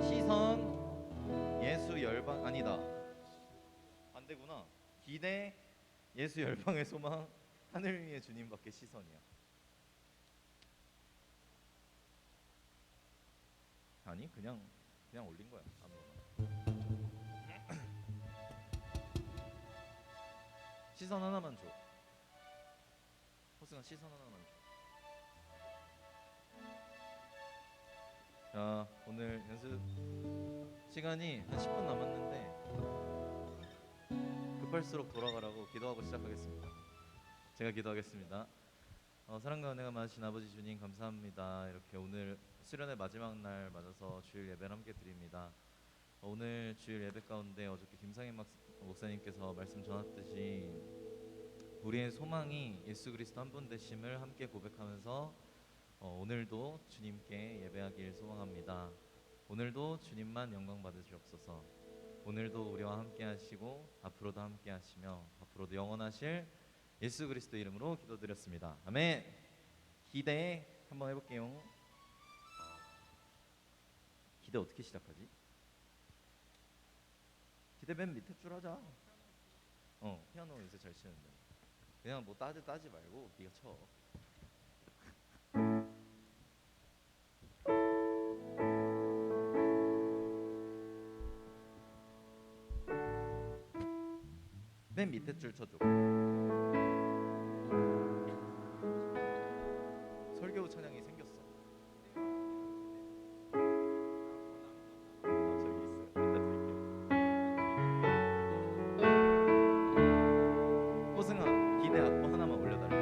시선 예수 열방 아니다. 반대구나. 기대 예수 열방의 소망 하늘 위의 주님밖에 시선이야. 아니 그냥 올린 거야 아무거나. 시선 하나만 줘. 호승아 시선 하나만 줘. 자 오늘 연습 시간이 한 10분 남았는데 급할수록 돌아가라고 기도하고 시작하겠습니다. 제가 기도하겠습니다. 사랑과 은혜가 많으신 아버지 주님 감사합니다. 이렇게 오늘 수련의 마지막 날 맞아서 주일 예배를 함께 드립니다. 오늘 주일 예배 가운데 어저께 김상인 목사님께서 말씀 전했듯이 우리의 소망이 예수 그리스도 한 분 되심을 함께 고백하면서 오늘도 주님께 예배하길 소망합니다. 오늘도 주님만 영광 받으시옵소서. 오늘도 우리와 함께 하시고 앞으로도 함께 하시며 앞으로도 영원하실 예수 그리스도 이름으로 기도드렸습니다. 아멘. 기대 한번 해볼게요. 기대 어떻게 시작하지? 기대 맨 밑에 줄 하자. 피아노 요새 잘 치는데 그냥 뭐 따지 말고 네가 쳐. 맨 밑에 줄 쳐줘. 설교 찬양이 생겼어. 저기 있어요. 이따 드릴게요. 호승아 기대 악보 하나만 올려달래.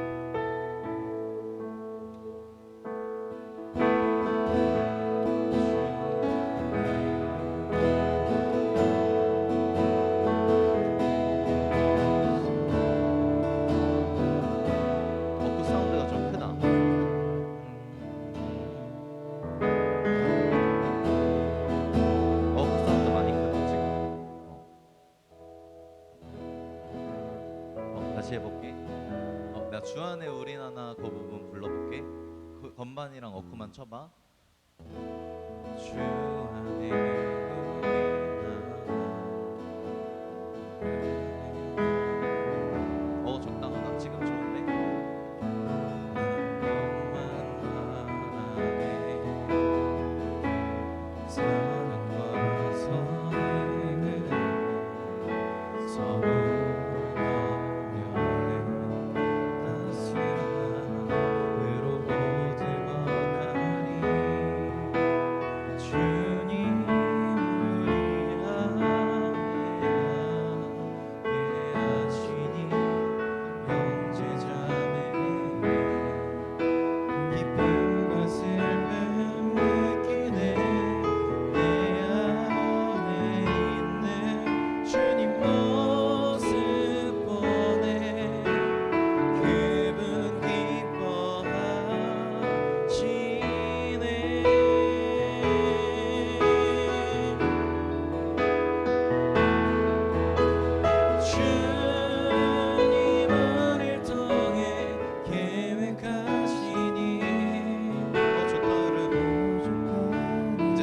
어쿠 사운드가 좀 크다. 어쿠 사운드 많이 크다 지금. 다시 해볼게. 나 주안의 우리나나 그 부분 불러볼게. 그 건반이랑 어쿠만 쳐봐. 주안의 우리나나. 적당하다. 지금 좋은데.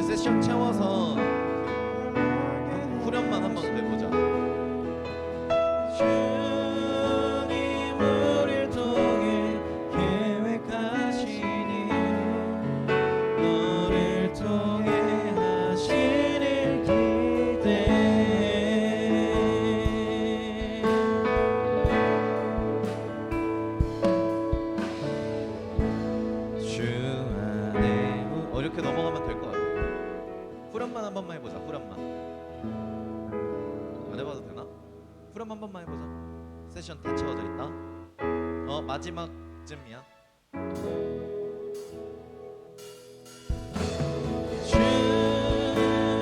세션 채워서 후렴만 한번 해보자. 주님 우릴 통해 계획하시니 너를 통해 하실 일 기대해. 주 안에 이렇게 넘어가면 될 것 같아. 후렴만 한 번만 해보자. 후렴만 안 해봐도 되나? 후렴 한 번만 해보자. 세션 다 채워져 있다. 마지막쯤이야.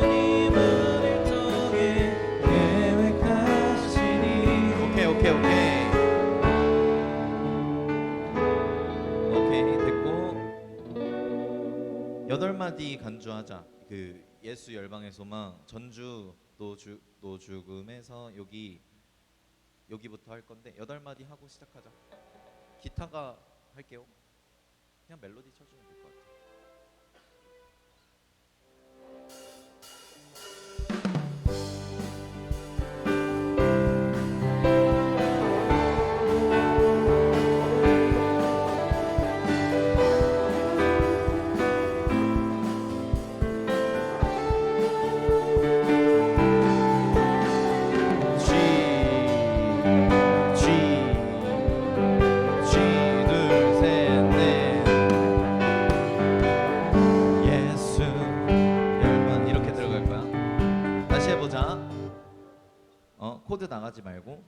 주님을 통해 계획하시니. 오케이 됐고 8마디 간주하자. 그 예수 열방의 소망 전주 또 죽음에서 여기부터 할 건데 8마디 하고 시작하자. 기타가 할게요. 그냥 멜로디 쳐주면 될 것 같아. 코드 나가지 말고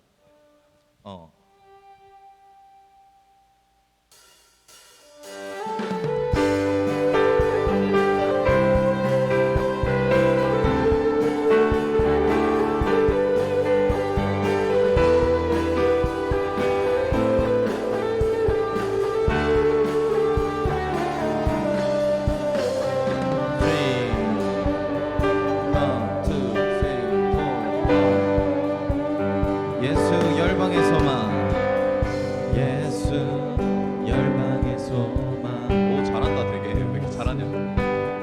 예수 열방의 소망 예수 열방의 소망. 오 잘한다. 되게 왜 이렇게 잘하냐.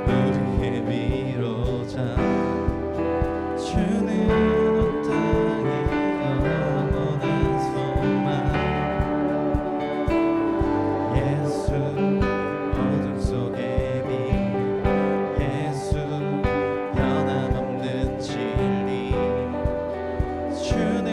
우리의 위로자 주는 온 땅에 영원한 소망. 예수 어둠 속의 빛 예수 변함없는 진리 주는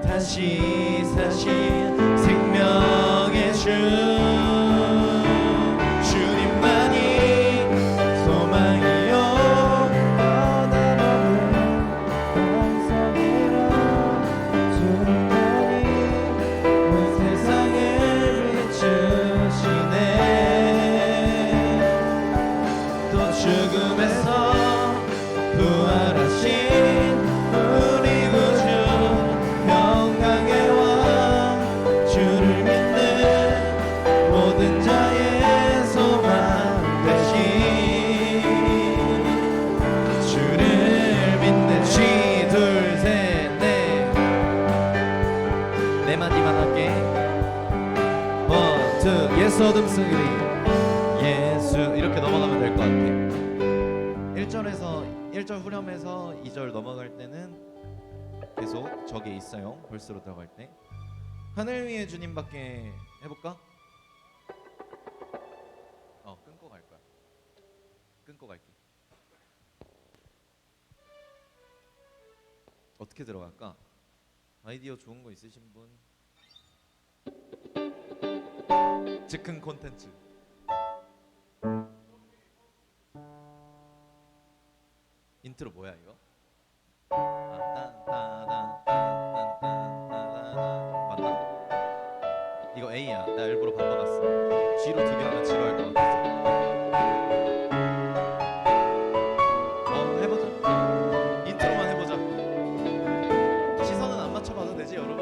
다시 사신 생명의 주 주님만이 소망이요 떠나는 완성이라 주님만이 온 세상을 비추시네. 또 죽음에서 부활하신 우리 구주 모든 자의 소망 되신 주를 믿는 시 둘 셋 넷 네 마디만 할게. 원, 투 예수 어둠 속의 빛 예수 이렇게 넘어가면 될 것 같아. 1절 후렴에서 2절 넘어갈 때는 계속 저기에 있어요. 벌스로 들어갈 때 하늘 위에 주님밖에 해볼까? 끊고 갈 거야. 끊고 갈게. 어떻게 들어갈까? 아이디어 좋은 거 있으신 분? 즉흥 콘텐츠. 인트로 뭐야 이거? 맞나? 이거 A야. 나 일부러 바꿔놨어. G로 2개 하면 지루할 것 같아서. 해보자. 인트로만 해보자. 시선은 안 맞춰봐도 되지 여러분?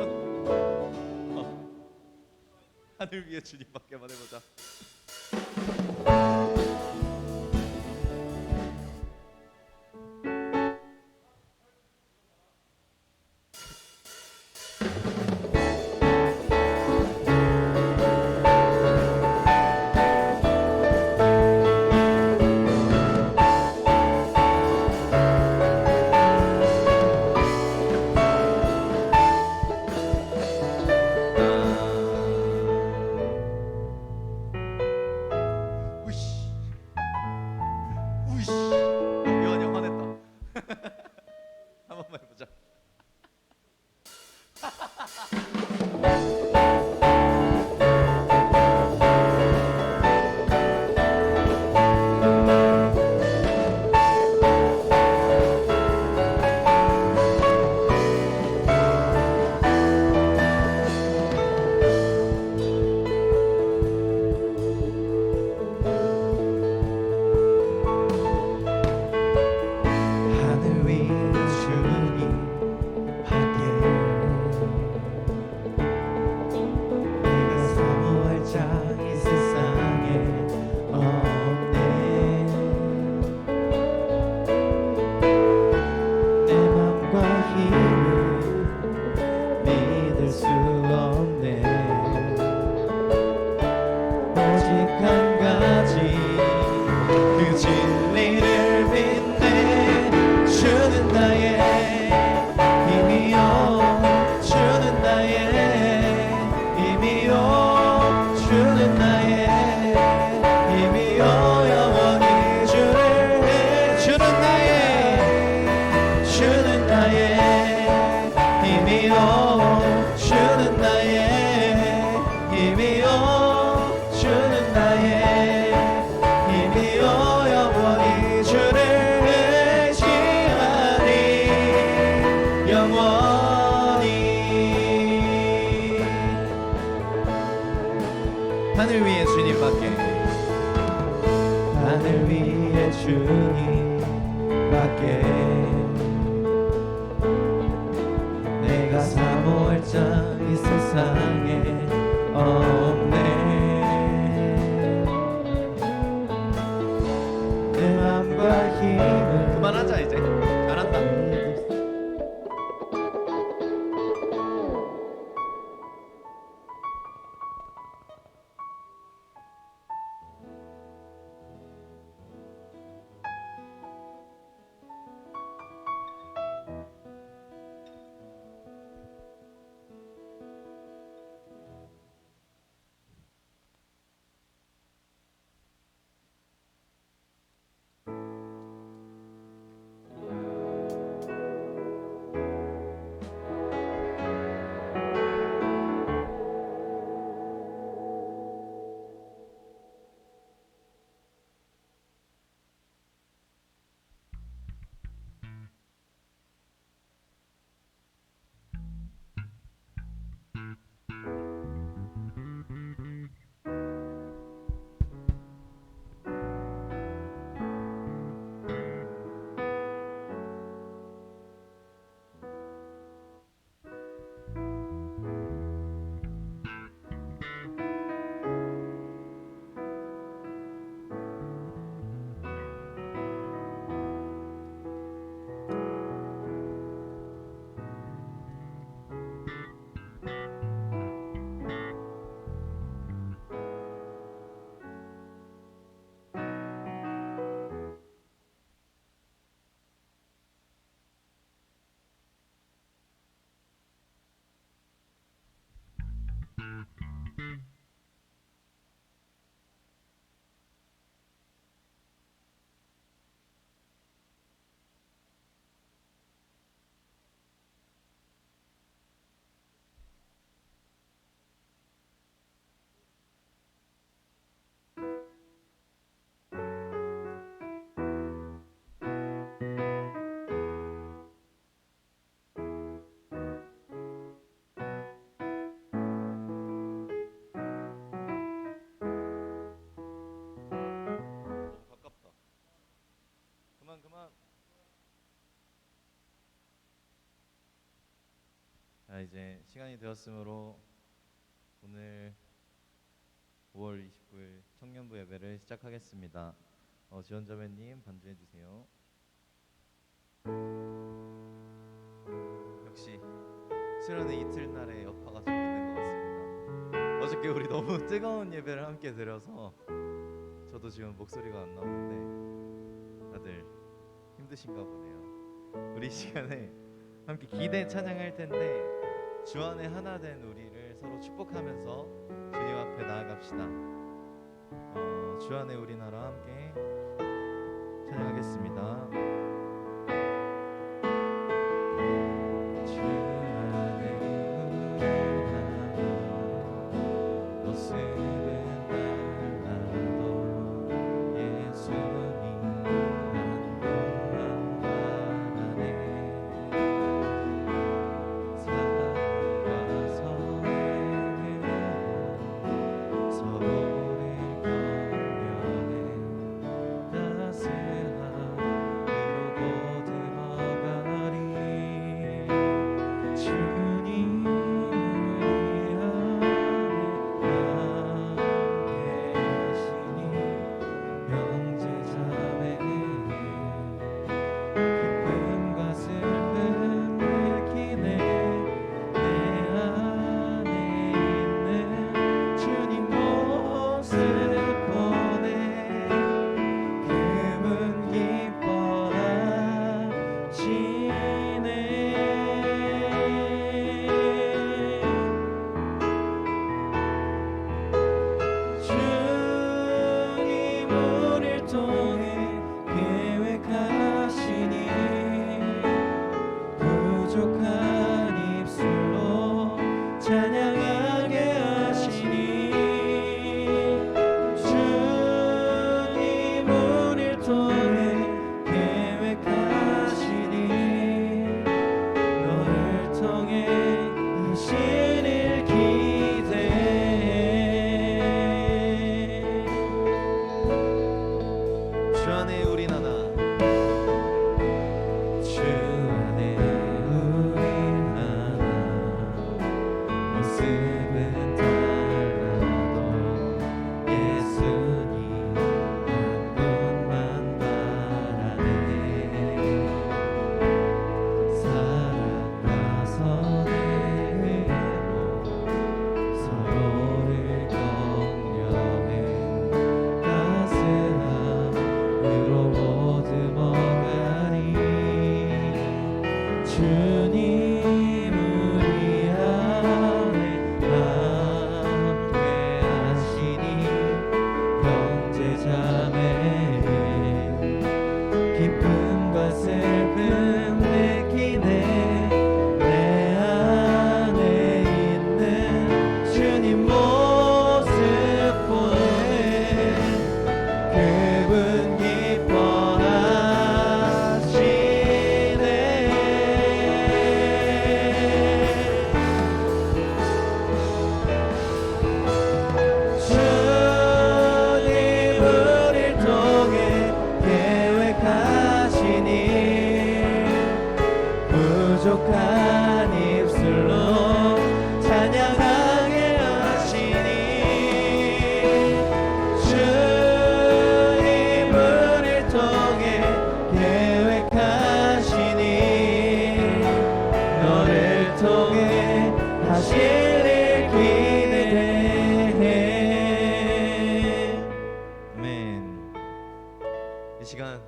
하늘 위에 주님밖에만 해보자. 나를 위해 주님 밖에 내가 사모할 자 이 세상에 없네. 내 맘과 힘을 그만하자 이제. 잘한다. 그만. 자, 이제 시간이 되었으므로 오늘 5월 29일 청년부 예배를 시작하겠습니다. 지원자매님 반주해 주세요. 역시 수련회 이틀날의 여파가 좀 있는 것 같습니다. 어저께 우리 너무 뜨거운 예배를 함께 드려서 저도 지금 목소리가 안 나오는데 다들 힘드신가 보네요. 우리 시간에 함께 기대 찬양할 텐데 주 안에 하나 된 우리를 서로 축복하면서 주님 앞에 나아갑시다. 주 안에 우리나라 함께 찬양하겠습니다. 주 안에 우리나라 모습은 달라도 예수님 주 안에 우린 하나. 주 안에 우린 하나. 모습은 달라도 예수님 한 분만 바라네. 사랑과 선행으로 서로를 격려해 따스함으로 모두 먹으리. 주님 우리 안에 함께 하시니 형제 자매의 기쁨과 슬픔 느끼네. 내 안에 있는 주님 모습 보네. 그분 기뻐하시네. 주님 우릴 통해 계획하시니 부족한 입술로 찬양하게 하시니. 주님 우릴 통해 계획하시니 너를 통해 하실 일 기대해. 아멘. 이 시간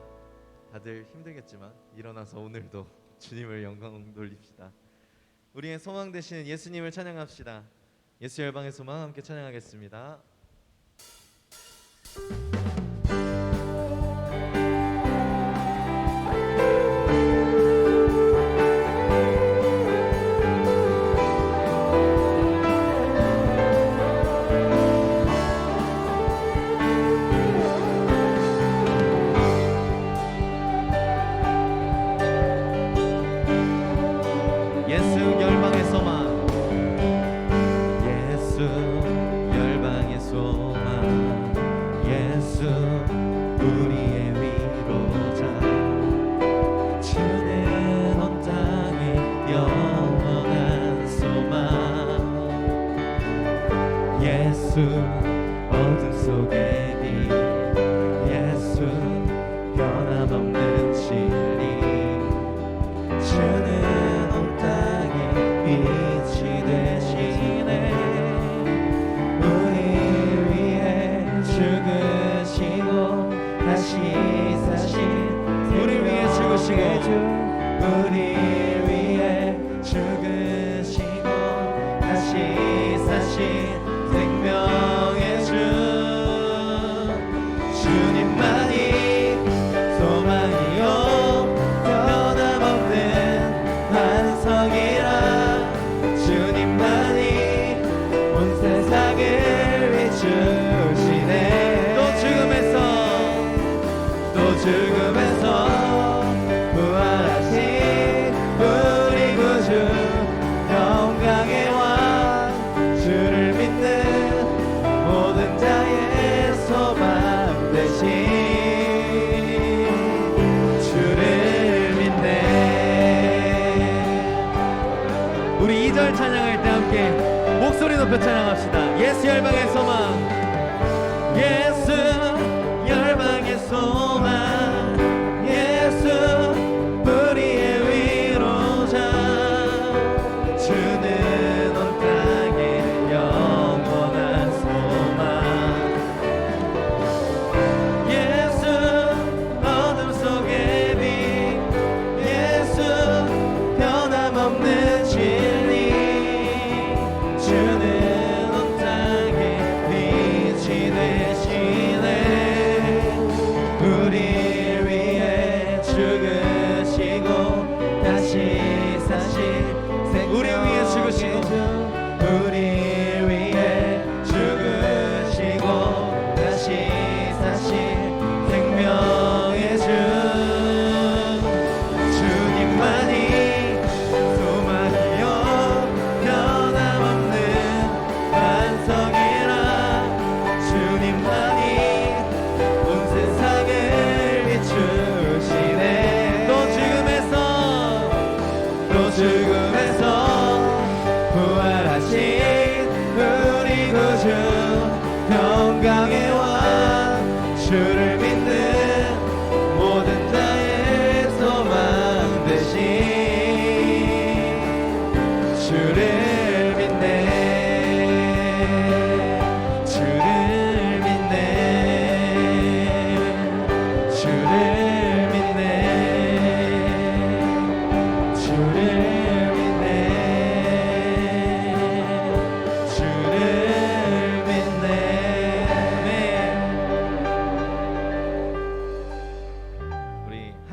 다들 힘들겠지만 일어나서 오늘도 주님을 영광 돌립시다. 우리의 소망 되시는 예수님을 찬양합시다. 예수 열방의 소망 함께 찬양하겠습니다. 예수 열방의 소망. 예수 열방의 소망. 예수 우리의 위로자. 주는 온 땅에 영원한 소망. 예수 어둠 속의 빛. 예수 변함없는 진리. 주는 온 땅에 빛이 되시네. 우리 위해 죽으시고 다시 사신. 우리 위해 죽으시고 우리 위해 죽으시고 다시 사신 생명의 주. 주님만이 소망이요 변함없는 반석이라. 주님만이 온 세상을 비추시네. 또 죽음에서 부활하신 우리 구주 영광의 왕. 주를 믿는 모든 자의 소망 되신 주를 믿네. 우리 2절 찬양할 때 함께 목소리 높여 찬양합시다. 예수 열방의 소망. 예수 열방의 소망. 예수 우리의 위로자. 주는 온 땅에 영원한 소망. 예수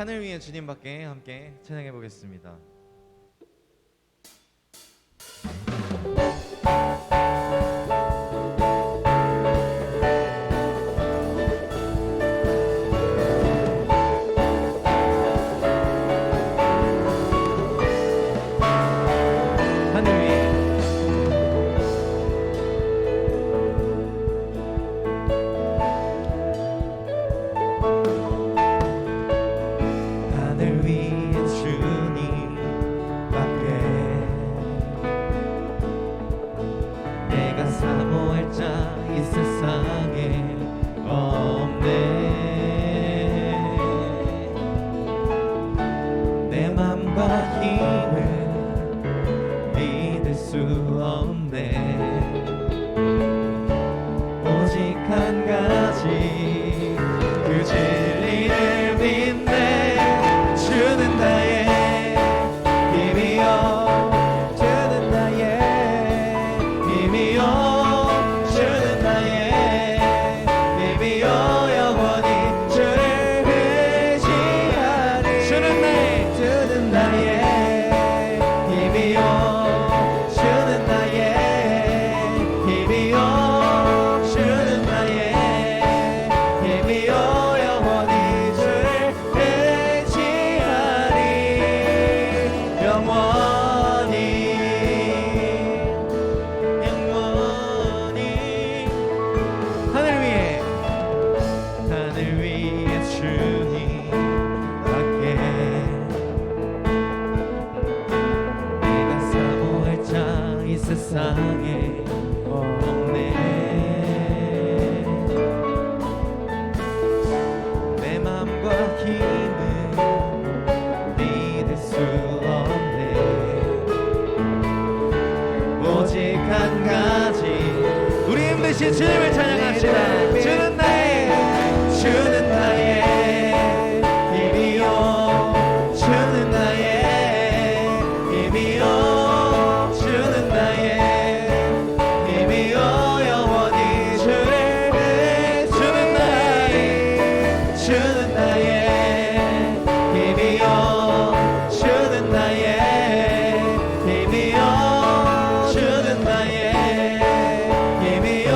하늘 위에 주님밖에 함께 찬양해 보겠습니다. 하늘 위에 하늘 위에 주님 밖에 내가 사모할 자 이 세상에 없네. 내 맘과 힘을 믿을 수 없네. 오직 한 가지 그 진리를 믿네. 주는 나의 힘이여 주는 나의 힘이여 주는 나의 힘이여 영원히 주를 의지하리. 주는 나의 힘이여 주는 나의 힘이여 주는 나의 힘이여 영원히 주를 의지하리. 영원히 하늘 위에 주님 밖에 내가 사모할 자 이 세상에 없네. 내 맘과 힘을 믿을 수 없네. 오직 한 가지 우리 힘드신 주님을 찬양합시다. 주는 나의 힘이요 주는 나의 힘이요 주는 나의 힘이요 영원히 주를 주는 나의 힘이요 주는 나의 힘이요 주는 나의 힘이요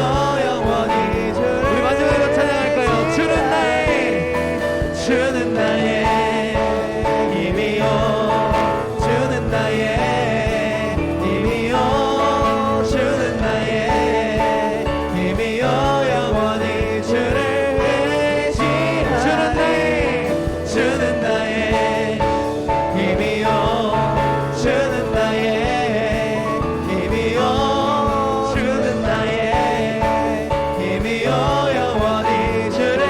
영원히 주를. 우리 마지막으로 찬양할까요? 주는 나의 힘이요 주는 나의 힘이요 주는 나의 힘이요 영원히 주를 의지하리. 주는 나의 힘이요 주는 나의 힘이요 주는 나의 힘이요 영원히 주를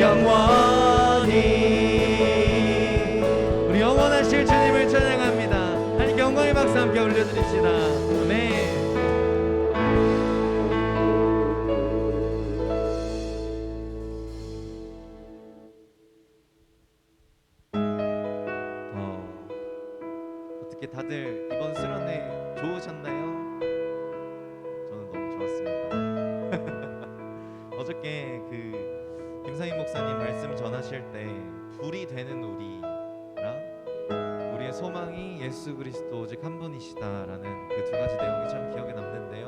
영원히. 우리 영원하실 주님을 찬양합니다. 하나님께 영광의 박수 함께 올려드립시다. 아멘. 어떻게 다들 이번 수련회 좋으셨나요? 저는 너무 좋았습니다. 어저께 그 김상인 목사님 말씀 전하실 때 불이 되는 우리랑 우리의 소망이 예수 그리스도 오직 한 분이시다라는 그 두 가지 내용이 참 기억에 남는데요.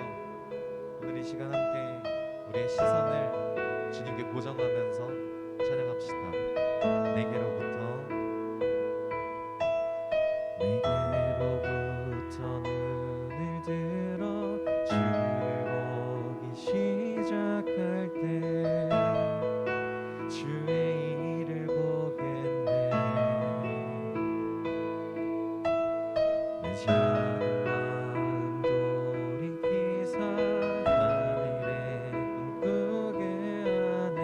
오늘 이 시간 함께 우리의 시선을 주님께 고정하면서 찬양합시다. 내게로부터 눈을 들어 주를 보기 시작할 때 주의 일을 보겠네. 내 작은 마음 돌이키사 하늘에 꿈꾸게 하네.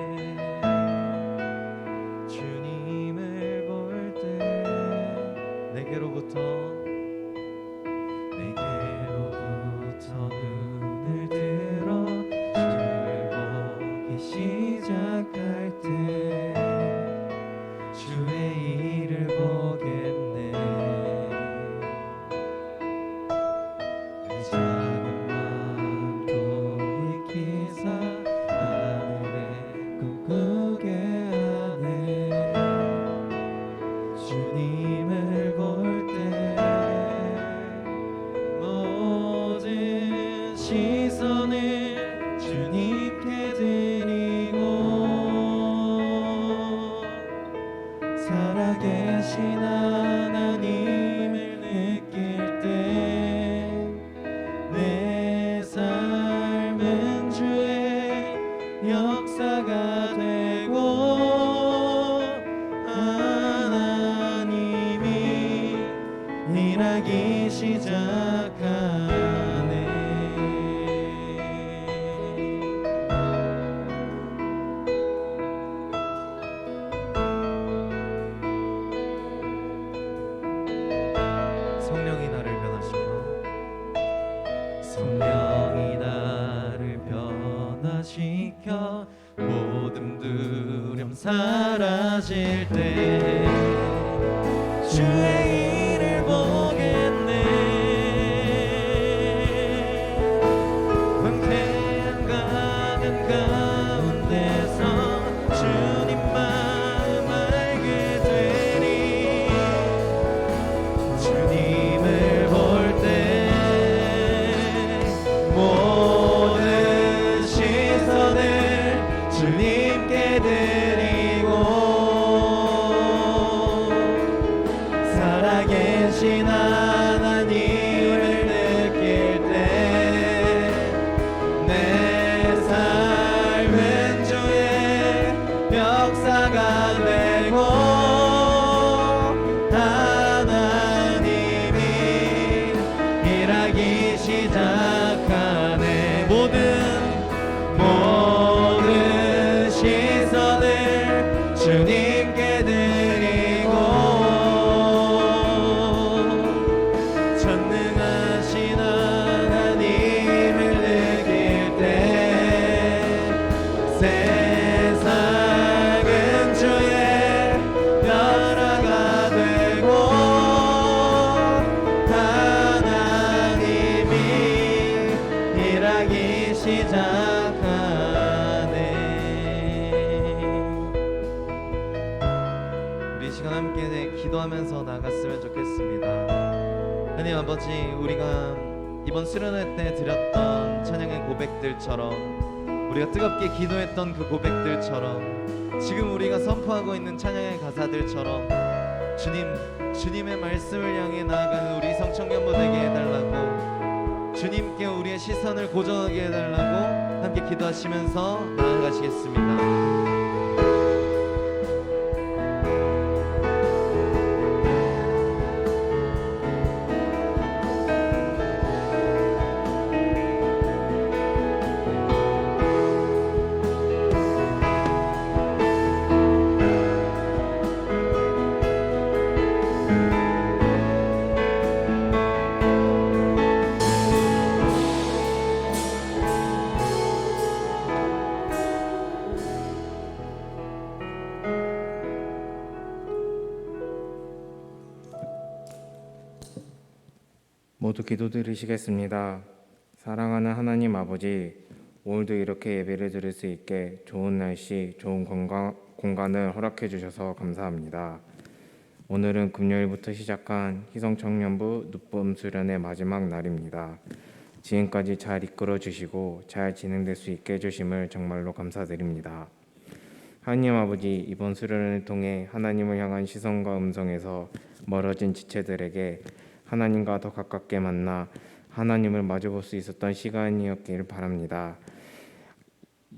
주님께 드리고 살아계신 하나님을 느낄 때 내 삶은 주의 역사가 되고 하나님이 일하기 시작하네. 성령이 나를 변화시켜 성령이 나를 변화시켜 모든 두려움 사라질 때 주의 일을 보겠네. 황폐한 가든 가운데서 주님 마음 알게 되리. 주님을 볼 때 모든 시선을 주님께 드리고 살아계신 하나님을 느낄 때 내 삶은 주의 역사가 되고 하나님이 일하기 시작하네. 모든 시선을 주님께 드리고 전능하신 하나님을 느낄 때 세상은 주의 나라가 되고 하나님이 일하기 시작하네. 우리 시간 함께 기도하면서 나갔으면 좋겠습니다. 하나님 아버지, 우리가 이번 수련회 때 드렸던 찬양의 고백들처럼, 우리가 뜨겁게 기도했던 그 고백들처럼, 지금 우리가 선포하고 있는 찬양의 가사들처럼 주님의 말씀을 향해 나아가는 우리 성청년부 되게 해달라고, 주님께 우리의 시선을 고정하게 해달라고 함께 기도하시면서 나아가시겠습니다. 모두 기도드리시겠습니다. 사랑하는 하나님 아버지, 오늘도 이렇게 예배를 드릴 수 있게 좋은 날씨, 좋은 공간을 허락해 주셔서 감사합니다. 오늘은 금요일부터 시작한 희성청년부 늦봄 수련의 마지막 날입니다. 지금까지 잘 이끌어 주시고 잘 진행될 수 있게 해주심을 정말로 감사드립니다. 하나님 아버지, 이번 수련을 통해 하나님을 향한 시선과 음성에서 멀어진 지체들에게 하나님과 더 가깝게 만나 하나님을 마주볼 수 있었던 시간이었길 바랍니다.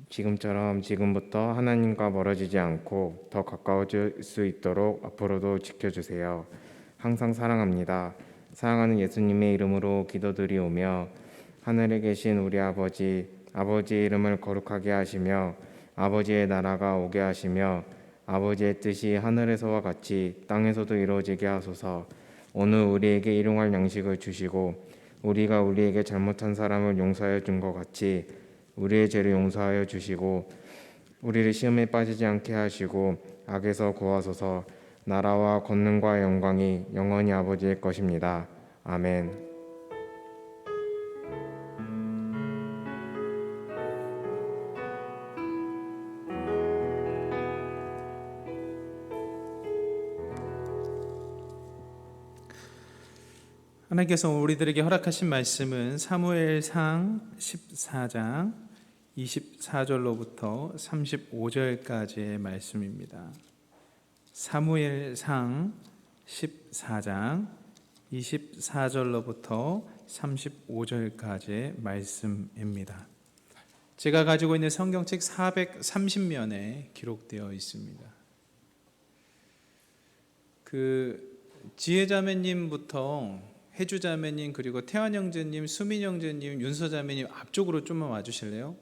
지금처럼 지금부터 하나님과 멀어지지 않고 더 가까워질 수 있도록 앞으로도 지켜주세요. 항상 사랑합니다. 사랑하는 예수님의 이름으로 기도드리오며 하늘에 계신 우리 아버지의 이름을 거룩하게 하시며 아버지의 나라가 오게 하시며 아버지의 뜻이 하늘에서와 같이 땅에서도 이루어지게 하소서. 오늘 우리에게 일용할 양식을 주시고 우리가 우리에게 잘못한 사람을 용서하여 준 것 같이 우리의 죄를 용서하여 주시고 우리를 시험에 빠지지 않게 하시고 악에서 구하소서. 나라와 권능과 영광이 영원히 아버지의 것입니다. 아멘. 하나님께서 우리들에게 허락하신 말씀은 사무엘상 14장 24절로부터 35절까지의 말씀입니다. 사무엘상 14장 24절로부터 35절까지의 말씀입니다. 제가 가지고 있는 성경책 430면에 기록되어 있습니다. 지혜자매님부터 혜주자매님, 그리고 태환 형제님, 수민 형제님, 윤서자매님 앞쪽으로 좀만 와주실래요?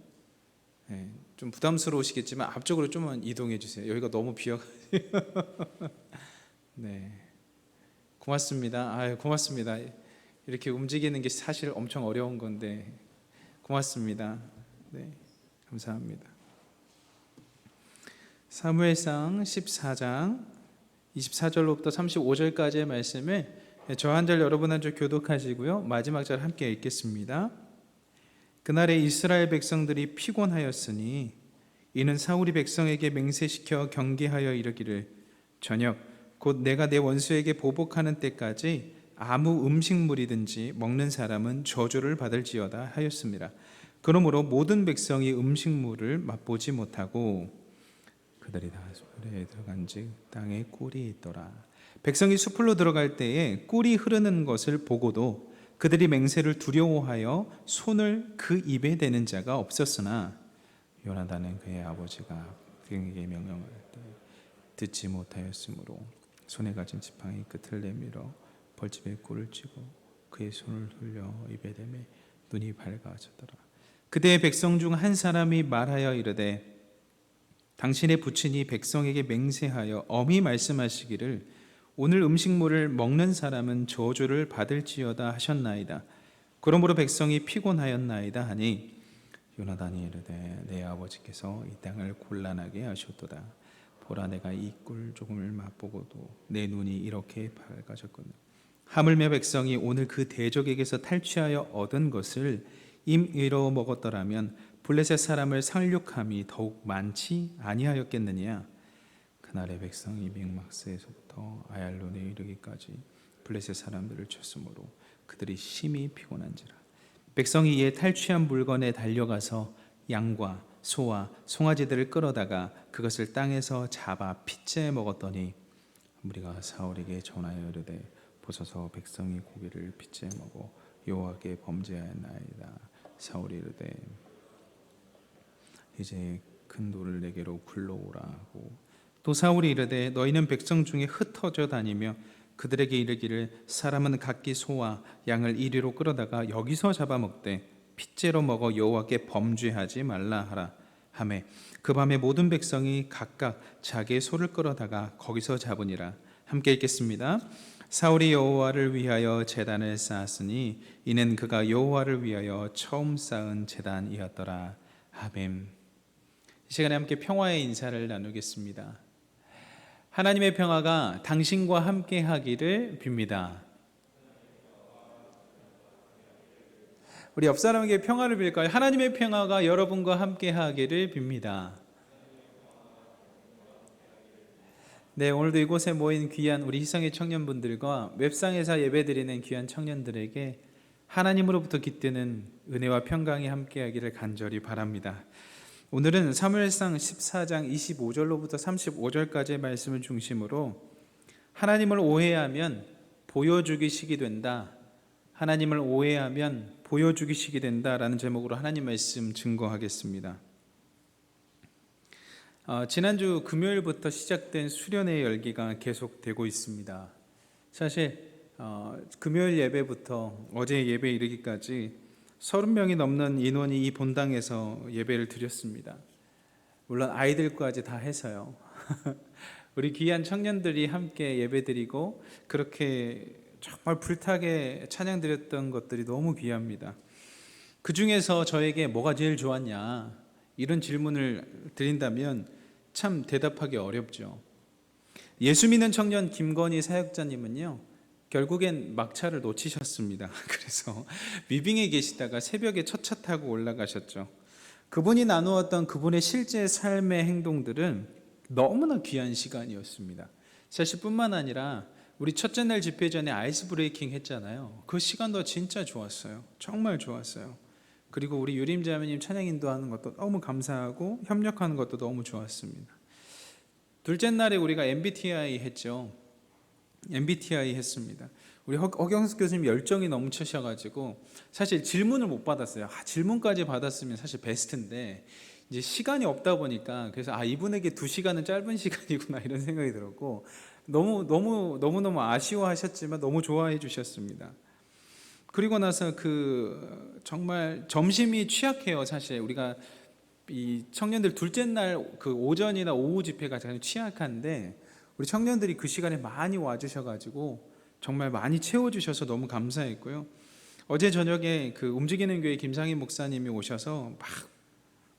네, 좀 부담스러우시겠지만 앞쪽으로 좀만 이동해 주세요. 여기가 너무 비어가지고. 네, 고맙습니다. 아유, 고맙습니다. 이렇게 움직이는 게 사실 엄청 어려운 건데 고맙습니다. 네, 감사합니다. 사무엘상 14장 24절로부터 35절까지의 말씀을 저 한 절 여러분 한 절 교독하시고요. 마지막 절 함께 읽겠습니다. 그날에 이스라엘 백성들이 피곤하였으니 이는 사울이 백성에게 맹세시켜 경계하여 이르기를 저녁 곧 내가 내 원수에게 보복하는 때까지 아무 음식물이든지 먹는 사람은 저주를 받을지어다 하였습니다. 그러므로 모든 백성이 음식물을 맛보지 못하고 그들이 다 숲에 들어간즉 땅에 꿀이 있더라. 백성이 숲으로 들어갈 때에 꿀이 흐르는 것을 보고도 그들이 맹세를 두려워하여 손을 그 입에 대는 자가 없었으나 요나단은 그의 아버지가 그에게 명령할 때 듣지 못하였으므로 손에 가진 지팡이 끝을 내밀어 벌집에 꿀을 찌고 그의 손을 흘려 입에 대매 눈이 밝아졌더라. 그때의 백성 중 한 사람이 말하여 이르되 당신의 부친이 백성에게 맹세하여 엄히 말씀하시기를 오늘 음식물을 먹는 사람은 저주를 받을지어다 하셨나이다. 그러므로 백성이 피곤하였나이다 하니 요나단이 이르되 내 아버지께서 이 땅을 곤란하게 하셨도다. 보라 내가 이 꿀 조금을 맛보고도 내 눈이 이렇게 밝아졌거늘 하물며 백성이 오늘 그 대적에게서 탈취하여 얻은 것을 임의로 먹었더라면 블레셋 사람을 살육함이 더욱 많지 아니하였겠느냐. 그날의 백성이 믹마스에서부터 아얄론에 이르기까지 블레셋 사람들을 쳤으므로 그들이 심히 피곤한지라. 백성이 이에 탈취한 물건에 달려가서 양과 소와 송아지들을 끌어다가 그것을 땅에서 잡아 핏째 먹었더니 무리가 사울에게 전하여 이르되 보소서 백성이 고기를 핏째 먹어 여호와께 범죄하였나이다. 사울이 이르되 이제 큰 돌을 내게로 굴러오라 하고 또 사울이 이르되 너희는 백성 중에 흩어져 다니며 그들에게 이르기를 사람은 각기 소와 양을 이리로 끌어다가 여기서 잡아먹되 핏째로 먹어 여호와께 범죄하지 말라 하라 하매 그 밤에 모든 백성이 각각 자기의 소를 끌어다가 거기서 잡으니라. 함께 읽겠습니다. 사울이 여호와를 위하여 제단을 쌓았으니 이는 그가 여호와를 위하여 처음 쌓은 제단이었더라. 아멘. 이 시간에 함께 평화의 인사를 나누겠습니다. 하나님의 평화가 당신과 함께 하기를 빕니다. 우리 옆 사람에게 평화를 빌까요? 하나님의 평화가 여러분과 함께 하기를 빕니다. 네, 오늘도 이곳에 모인 귀한 우리 희성의 청년분들과 웹상에서 예배드리는 귀한 청년들에게 하나님으로부터 깃드는 은혜와 평강이 함께하기를 간절히 바랍니다. 오늘은 사무엘상 14장 25절로부터 35절까지의 말씀을 중심으로 하나님을 오해하면 보여주기식이 된다. 하나님을 오해하면 보여주기식이 된다라는 제목으로 하나님 말씀 증거하겠습니다. 지난주 금요일부터 시작된 수련회 열기가 계속되고 있습니다. 사실 금요일 예배부터 어제 예배 이르기까지 30명이 넘는 인원이 이 본당에서 예배를 드렸습니다. 물론 아이들까지 다 해서요. 우리 귀한 청년들이 함께 예배드리고 그렇게 정말 불타게 찬양 드렸던 것들이 너무 귀합니다. 그 중에서 저에게 뭐가 제일 좋았냐 이런 질문을 드린다면 참 대답하기 어렵죠. 예수 믿는 청년 김건희 사역자님은요 결국엔 막차를 놓치셨습니다. 그래서 위빙에 계시다가 새벽에 첫 차 타고 올라가셨죠. 그분이 나누었던 그분의 실제 삶의 행동들은 너무나 귀한 시간이었습니다. 사실 뿐만 아니라 우리 첫째 날 집회 전에 아이스 브레이킹 했잖아요. 그 시간도 진짜 좋았어요. 정말 좋았어요. 그리고 우리 유림자매님 찬양 인도하는 것도 너무 감사하고 협력하는 것도 너무 좋았습니다. 둘째 날에 우리가 MBTI 했죠. MBTI 했습니다. 우리 허경수 교수님 열정이 넘치셔가지고 사실 질문을 못 받았어요. 질문까지 받았으면 사실 베스트인데 이제 시간이 없다 보니까 그래서 이분에게 2시간은 짧은 시간이구나 이런 생각이 들었고 너무 아쉬워하셨지만 너무 좋아해 주셨습니다. 그리고 나서 정말 점심이 취약해요. 사실 우리가 이 청년들 둘째 날 오전이나 오후 집회가 가장 취약한데 우리 청년들이 그 시간에 많이 와주셔가지고 정말 많이 채워주셔서 너무 감사했고요. 어제 저녁에 움직이는 교회 김상희 목사님이 오셔서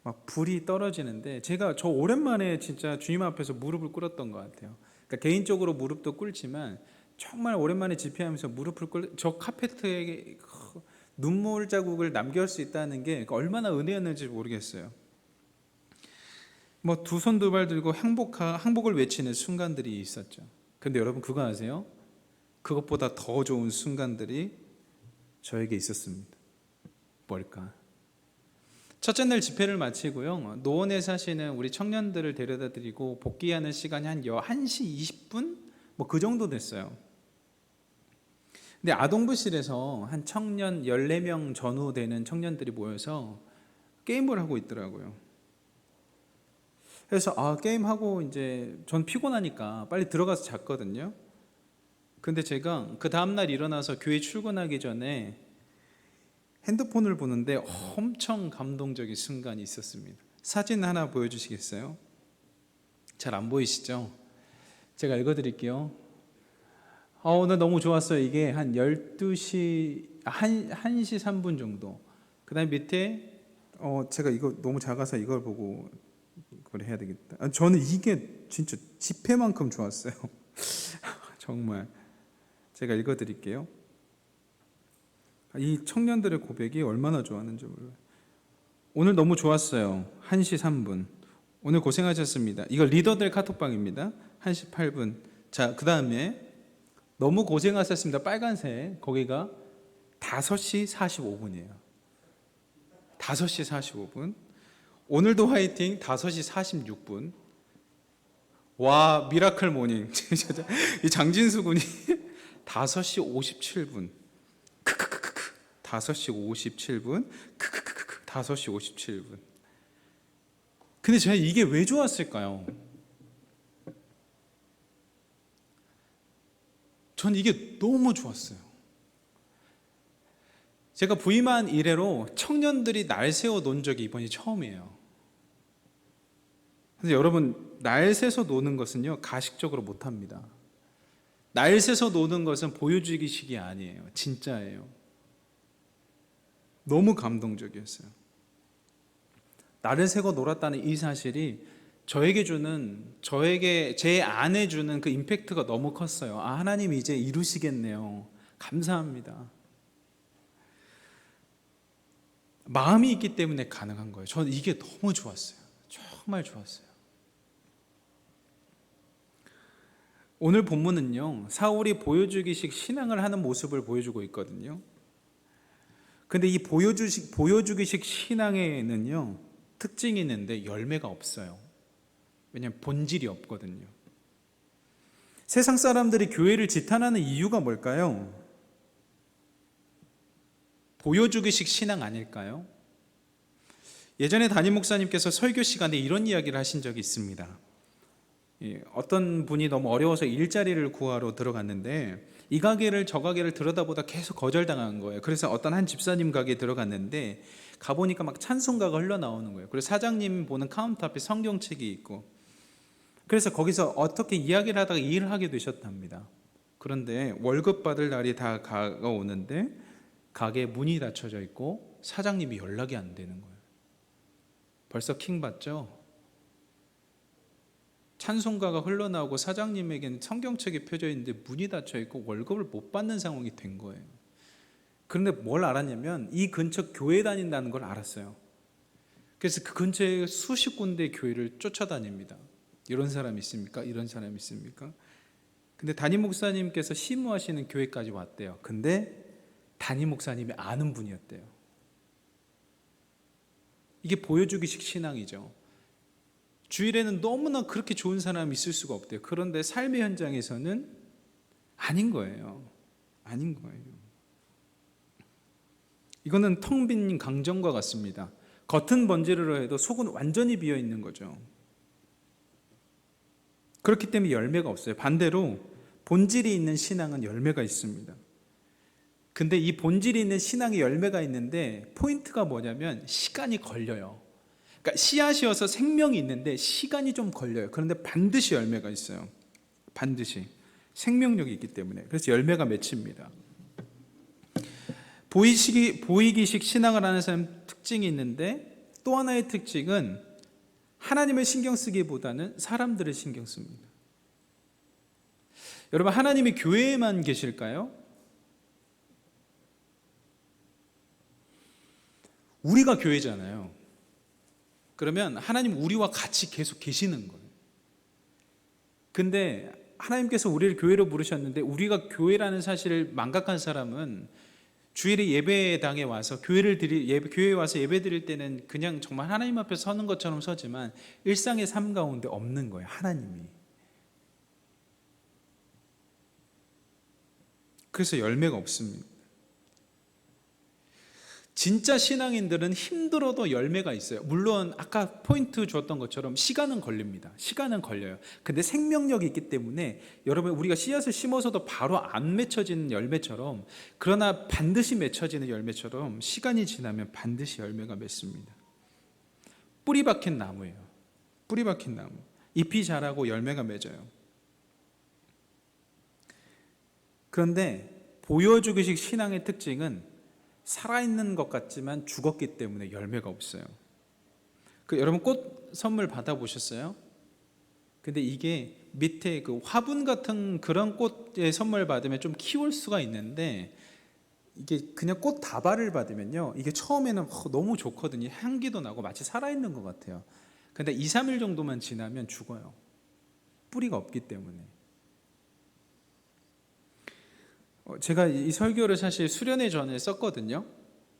막 불이 떨어지는데 저 오랜만에 진짜 주님 앞에서 무릎을 꿇었던 것 같아요. 그러니까 개인적으로 무릎도 꿇지만 정말 오랜만에 집회하면서 무릎을 저 카페트에 눈물 자국을 남길 수 있다는 게 얼마나 은혜였는지 모르겠어요. 두 손 두 발 들고 항복을 외치는 순간들이 있었죠. 근데 여러분 그거 아세요? 그것보다 더 좋은 순간들이 저에게 있었습니다. 뭘까? 첫째 날 집회를 마치고요. 노원에 사시는 우리 청년들을 데려다 드리고 복귀하는 시간이 한 1시 20분? 그 정도 됐어요. 근데 아동부실에서 한 청년 14명 전후 되는 청년들이 모여서 게임을 하고 있더라고요. 그래서 게임하고 이제 전 피곤하니까 빨리 들어가서 잤거든요. 근데 제가 그 다음날 일어나서 교회 출근하기 전에 핸드폰을 보는데 엄청 감동적인 순간이 있었습니다. 사진 하나 보여주시겠어요? 잘 안 보이시죠? 제가 읽어드릴게요. 오늘 너무 좋았어요. 이게 한 12시, 1시 3분 정도. 그 다음 밑에 제가 이거 너무 작아서 이걸 보고 그걸 해야 되겠다. 저는 이게 진짜 집회만큼 좋았어요. 정말. 제가 읽어드릴게요. 이 청년들의 고백이 얼마나 좋았는지 몰라요. 오늘 너무 좋았어요. 1시 3분. 오늘 고생하셨습니다. 이거 리더들 카톡방입니다. 1시 8분. 자, 그 다음에 너무 고생하셨습니다. 빨간색. 거기가 5시 45분이에요. 5시 45분. 오늘도 화이팅 5시 46분. 와, 미라클 모닝. 이 장진수 군이 5시 57분. 5시 57분. 5시 57분. 근데 제가 이게 왜 좋았을까요? 전 이게 너무 좋았어요. 제가 부임한 이래로 청년들이 날 세워 놓은 적이 이번이 처음이에요. 근데 여러분, 날 새서 노는 것은요, 가식적으로 못합니다. 날 새서 노는 것은 보여주기식이 아니에요. 진짜예요. 너무 감동적이었어요. 나를 새고 놀았다는 이 사실이 제 안에 주는 그 임팩트가 너무 컸어요. 하나님 이제 이루시겠네요. 감사합니다. 마음이 있기 때문에 가능한 거예요. 저는 이게 너무 좋았어요. 정말 좋았어요. 오늘 본문은요, 사울이 보여주기식 신앙을 하는 모습을 보여주고 있거든요. 근데 이 보여주기식 신앙에는요, 특징이 있는데 열매가 없어요. 왜냐하면 본질이 없거든요. 세상 사람들이 교회를 지탄하는 이유가 뭘까요? 보여주기식 신앙 아닐까요? 예전에 담임 목사님께서 설교 시간에 이런 이야기를 하신 적이 있습니다. 어떤 분이 너무 어려워서 일자리를 구하러 들어갔는데 이 가게를 저 가게를 들여다보다 계속 거절당한 거예요. 그래서 어떤 한 집사님 가게에 들어갔는데 가보니까 막 찬송가가 흘러나오는 거예요. 그래서 사장님 보는 카운터 앞에 성경책이 있고, 그래서 거기서 어떻게 이야기를 하다가 일을 하게 되셨답니다. 그런데 월급 받을 날이 다 가오는데 가게 문이 닫혀져 있고 사장님이 연락이 안 되는 거예요. 벌써 킹 받죠? 찬송가가 흘러나오고 사장님에게는 성경책이 펴져 있는데 문이 닫혀 있고 월급을 못 받는 상황이 된 거예요. 그런데 뭘 알았냐면 이 근처 교회 다닌다는 걸 알았어요. 그래서 그 근처에 수십 군데 교회를 쫓아다닙니다. 이런 사람이 있습니까? 이런 사람이 있습니까? 근데 담임 목사님께서 심무하시는 교회까지 왔대요. 근데 담임 목사님이 아는 분이었대요. 이게 보여주기식 신앙이죠. 주일에는 너무나 그렇게 좋은 사람이 있을 수가 없대요. 그런데 삶의 현장에서는 아닌 거예요. 아닌 거예요. 이거는 텅 빈 강정과 같습니다. 겉은 번지르르 해도 속은 완전히 비어 있는 거죠. 그렇기 때문에 열매가 없어요. 반대로 본질이 있는 신앙은 열매가 있습니다. 근데 이 본질이 있는 신앙의 열매가 있는데 포인트가 뭐냐면 시간이 걸려요. 그러니까 씨앗이어서 생명이 있는데 시간이 좀 걸려요. 그런데 반드시 열매가 있어요. 반드시 생명력이 있기 때문에. 그래서 열매가 맺힙니다. 보이기식 신앙을 하는 사람 특징이 있는데 또 하나의 특징은 하나님을 신경 쓰기보다는 사람들을 신경 씁니다. 여러분, 하나님이 교회에만 계실까요? 우리가 교회잖아요. 그러면 하나님 우리와 같이 계속 계시는 거예요. 근데 하나님께서 우리를 교회로 부르셨는데 우리가 교회라는 사실을 망각한 사람은 주일에 예배당에 와서 교회에 와서 예배 드릴 때는 그냥 정말 하나님 앞에 서는 것처럼 서지만 일상의 삶 가운데 없는 거예요. 하나님이. 그래서 열매가 없습니다. 진짜 신앙인들은 힘들어도 열매가 있어요. 물론 아까 포인트 줬던 것처럼 시간은 걸립니다. 시간은 걸려요. 근데 생명력이 있기 때문에 여러분, 우리가 씨앗을 심어서도 바로 안 맺혀지는 열매처럼, 그러나 반드시 맺혀지는 열매처럼 시간이 지나면 반드시 열매가 맺습니다. 뿌리 박힌 나무예요. 뿌리 박힌 나무. 잎이 자라고 열매가 맺어요. 그런데 보여주기식 신앙의 특징은 살아있는 것 같지만 죽었기 때문에 열매가 없어요. 여러분, 꽃 선물 받아보셨어요? 근데 이게 밑에 그 화분 같은 그런 꽃의 선물 받으면 좀 키울 수가 있는데, 이게 그냥 꽃 다발을 받으면요, 이게 처음에는 너무 좋거든요. 향기도 나고 마치 살아있는 것 같아요. 근데 2, 3일 정도만 지나면 죽어요. 뿌리가 없기 때문에. 제가 이 설교를 사실 수련회 전에 썼거든요.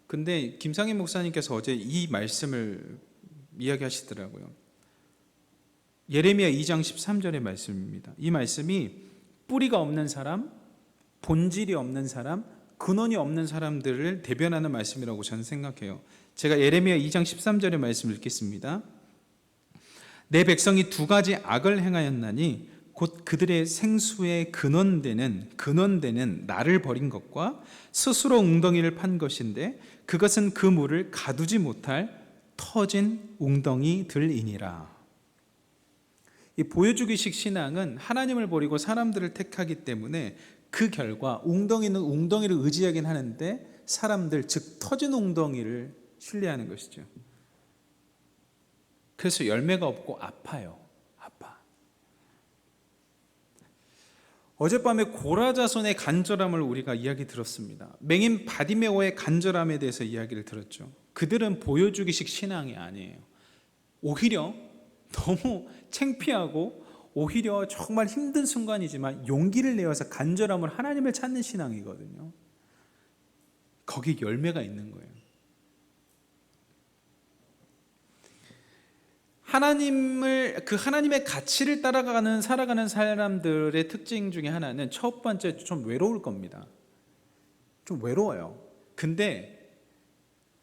근데 김상희 목사님께서 어제 이 말씀을 이야기하시더라고요. 예레미야 2장 13절의 말씀입니다. 이 말씀이 뿌리가 없는 사람, 본질이 없는 사람, 근원이 없는 사람들을 대변하는 말씀이라고 저는 생각해요. 제가 예레미야 2장 13절의 말씀을 읽겠습니다. 내 백성이 두 가지 악을 행하였나니 곧 그들의 생수의 근원되는 나를 버린 것과 스스로 웅덩이를 판 것인데 그것은 그 물을 가두지 못할 터진 웅덩이들이니라. 이 보여주기식 신앙은 하나님을 버리고 사람들을 택하기 때문에 그 결과 웅덩이는 웅덩이를 의지하긴 하는데 사람들, 즉 터진 웅덩이를 신뢰하는 것이죠. 그래서 열매가 없고 아파요. 아파. 어젯밤에 고라자손의 간절함을 우리가 이야기 들었습니다. 맹인 바디메오의 간절함에 대해서 이야기를 들었죠. 그들은 보여주기식 신앙이 아니에요. 오히려 너무 창피하고 오히려 정말 힘든 순간이지만 용기를 내어서 간절함을 하나님을 찾는 신앙이거든요. 거기 열매가 있는 거예요. 하나님의 가치를 살아가는 사람들의 특징 중에 하나는 첫 번째, 좀 외로울 겁니다. 좀 외로워요. 근데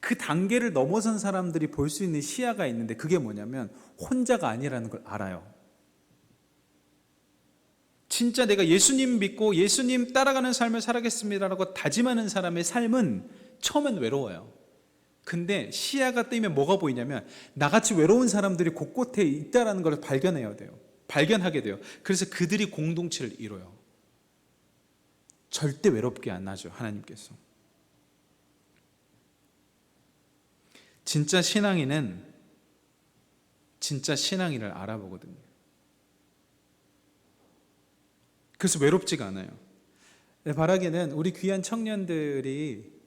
그 단계를 넘어선 사람들이 볼 수 있는 시야가 있는데 그게 뭐냐면 혼자가 아니라는 걸 알아요. 진짜 내가 예수님 믿고 예수님 따라가는 삶을 살아가겠습니다라고 다짐하는 사람의 삶은 처음엔 외로워요. 근데 시야가 뜨면 뭐가 보이냐면 나같이 외로운 사람들이 곳곳에 있다는 걸 발견하게 돼요. 그래서 그들이 공동체를 이뤄요. 절대 외롭게 안 하죠, 하나님께서. 진짜 신앙인은 진짜 신앙인을 알아보거든요. 그래서 외롭지가 않아요. 바라기는 우리 귀한 청년들이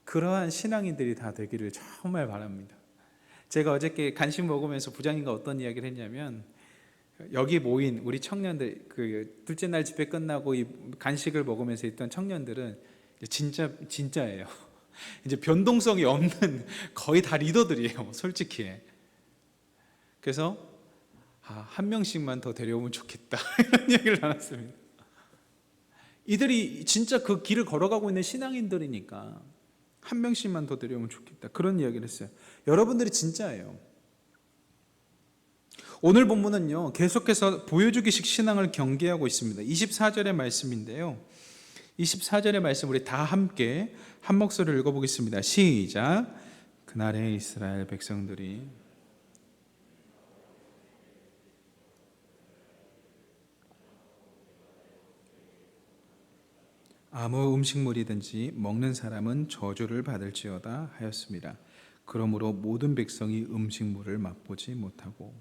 그러한 신앙인들이 다 되기를 정말 바랍니다. 제가 어저께 간식 먹으면서 부장님과 어떤 이야기를 했냐면, 여기 모인 우리 청년들, 둘째 날 집회 끝나고 이 간식을 먹으면서 있던 청년들은 진짜예요. 이제 변동성이 없는 거의 다 리더들이에요, 솔직히. 그래서 한 명씩만 더 데려오면 좋겠다 이런 얘기를 나눴습니다. 이들이 진짜 그 길을 걸어가고 있는 신앙인들이니까 한 명씩만 더 데려오면 좋겠다, 그런 이야기를 했어요. 여러분들이 진짜예요. 오늘 본문은요, 계속해서 보여주기식 신앙을 경계하고 있습니다. 24절의 말씀인데요, 24절의 말씀 우리 다 함께 한 목소리를 읽어보겠습니다. 시작. 그날에 이스라엘 백성들이 아무 음식물이든지 먹는 사람은 저주를 받을지어다 하였습니다. 그러므로 모든 백성이 음식물을 맛보지 못하고.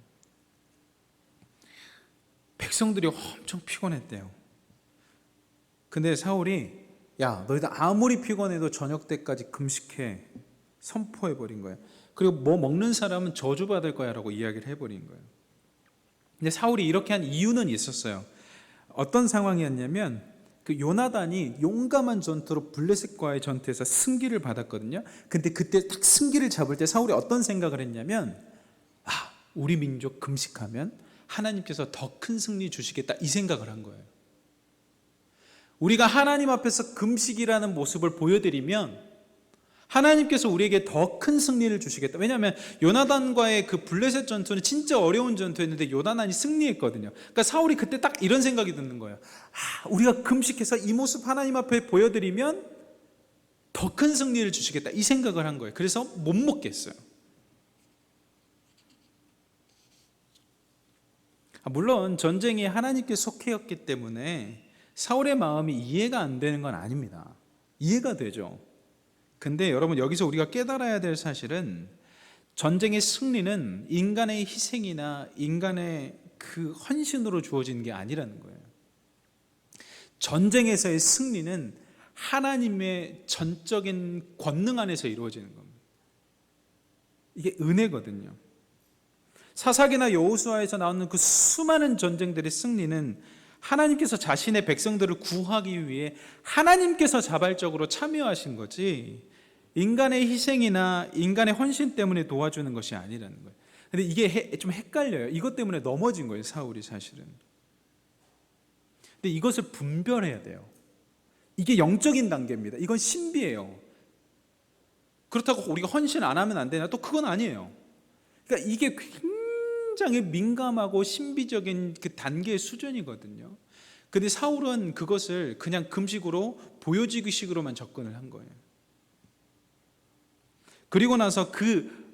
백성들이 엄청 피곤했대요. 근데 사울이 야, 너희들 아무리 피곤해도 저녁 때까지 금식해 선포해버린 거예요. 그리고 뭐 먹는 사람은 저주받을 거야 라고 이야기를 해버린 거예요. 근데 사울이 이렇게 한 이유는 있었어요. 어떤 상황이었냐면 그 요나단이 용감한 전투로 블레셋과의 전투에서 승기를 받았거든요. 근데 그때 딱 승기를 잡을 때 사울이 어떤 생각을 했냐면 우리 민족 금식하면 하나님께서 더 큰 승리 주시겠다, 이 생각을 한 거예요. 우리가 하나님 앞에서 금식이라는 모습을 보여드리면 하나님께서 우리에게 더 큰 승리를 주시겠다. 왜냐하면 요나단과의 그 블레셋 전투는 진짜 어려운 전투였는데 요나단이 승리했거든요. 그러니까 사울이 그때 딱 이런 생각이 드는 거예요. 우리가 금식해서 이 모습 하나님 앞에 보여드리면 더 큰 승리를 주시겠다, 이 생각을 한 거예요. 그래서 못 먹겠어요. 물론 전쟁이 하나님께 속해였기 때문에 사울의 마음이 이해가 안 되는 건 아닙니다. 이해가 되죠. 근데 여러분, 여기서 우리가 깨달아야 될 사실은 전쟁의 승리는 인간의 희생이나 인간의 그 헌신으로 주어지는 게 아니라는 거예요. 전쟁에서의 승리는 하나님의 전적인 권능 안에서 이루어지는 겁니다. 이게 은혜거든요. 사사기나 여호수아에서 나오는 그 수많은 전쟁들의 승리는 하나님께서 자신의 백성들을 구하기 위해 하나님께서 자발적으로 참여하신 거지 인간의 희생이나 인간의 헌신 때문에 도와주는 것이 아니라는 거예요. 근데 이게 좀 헷갈려요. 이것 때문에 넘어진 거예요, 사울이 사실은. 근데 이것을 분별해야 돼요. 이게 영적인 단계입니다. 이건 신비예요. 그렇다고 우리가 헌신 안 하면 안 되냐? 또 그건 아니에요. 그러니까 이게 굉장히 민감하고 신비적인 그 단계의 수준이거든요. 근데 사울은 그것을 그냥 금식으로 보여지기식으로만 접근을 한 거예요. 그리고 나서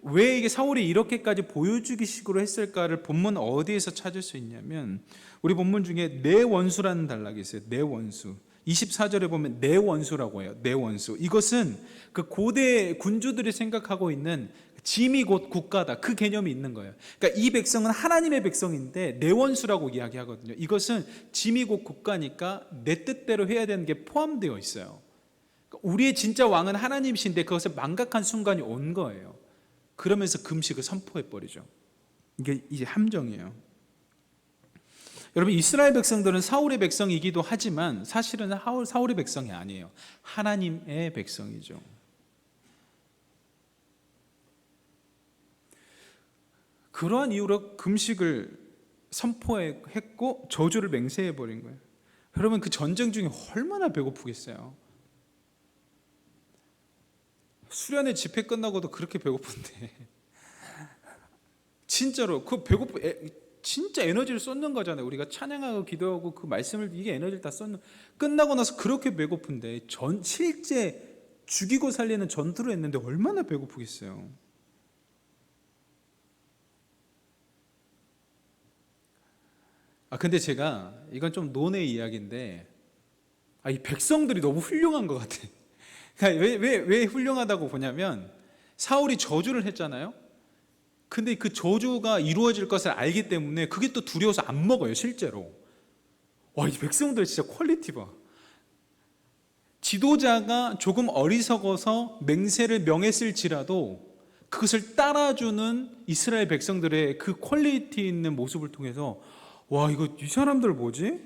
왜 이게 사울이 이렇게까지 보여주기식으로 했을까를 본문 어디에서 찾을 수 있냐면 우리 본문 중에 내 원수라는 단락이 있어요. 내 원수. 24절에 보면 내 원수라고 해요. 내 원수. 이것은 그 고대 군주들이 생각하고 있는 짐이 곧 국가다, 그 개념이 있는 거예요. 그러니까 이 백성은 하나님의 백성인데 내 원수라고 이야기하거든요. 이것은 짐이 곧 국가니까 내 뜻대로 해야 되는 게 포함되어 있어요. 그러니까 우리의 진짜 왕은 하나님이신데 그것을 망각한 순간이 온 거예요. 그러면서 금식을 선포해버리죠. 이게 이제 함정이에요. 여러분, 이스라엘 백성들은 사울의 백성이기도 하지만 사실은 사울의 백성이 아니에요. 하나님의 백성이죠. 그러한 이유로 금식을 선포했고 저주를 맹세해버린 거예요. 여러분, 그 전쟁 중에 얼마나 배고프겠어요. 수련회 집회 끝나고도 그렇게 배고픈데 진짜로 그 진짜 에너지를 쏟는 거잖아요. 우리가 찬양하고 기도하고 그 말씀을 이게 에너지를 다 쏟는, 끝나고 나서 그렇게 배고픈데 실제 죽이고 살리는 전투를 했는데 얼마나 배고프겠어요. 근데 제가 이건 좀 논의 이야기인데 이 백성들이 너무 훌륭한 것 같아. 그러니까 왜 훌륭하다고 보냐면 사울이 저주를 했잖아요. 근데 그 저주가 이루어질 것을 알기 때문에 그게 또 두려워서 안 먹어요, 실제로. 이 백성들 진짜 퀄리티 봐. 지도자가 조금 어리석어서 맹세를 명했을지라도 그것을 따라주는 이스라엘 백성들의 그 퀄리티 있는 모습을 통해서 이거 이 사람들 뭐지?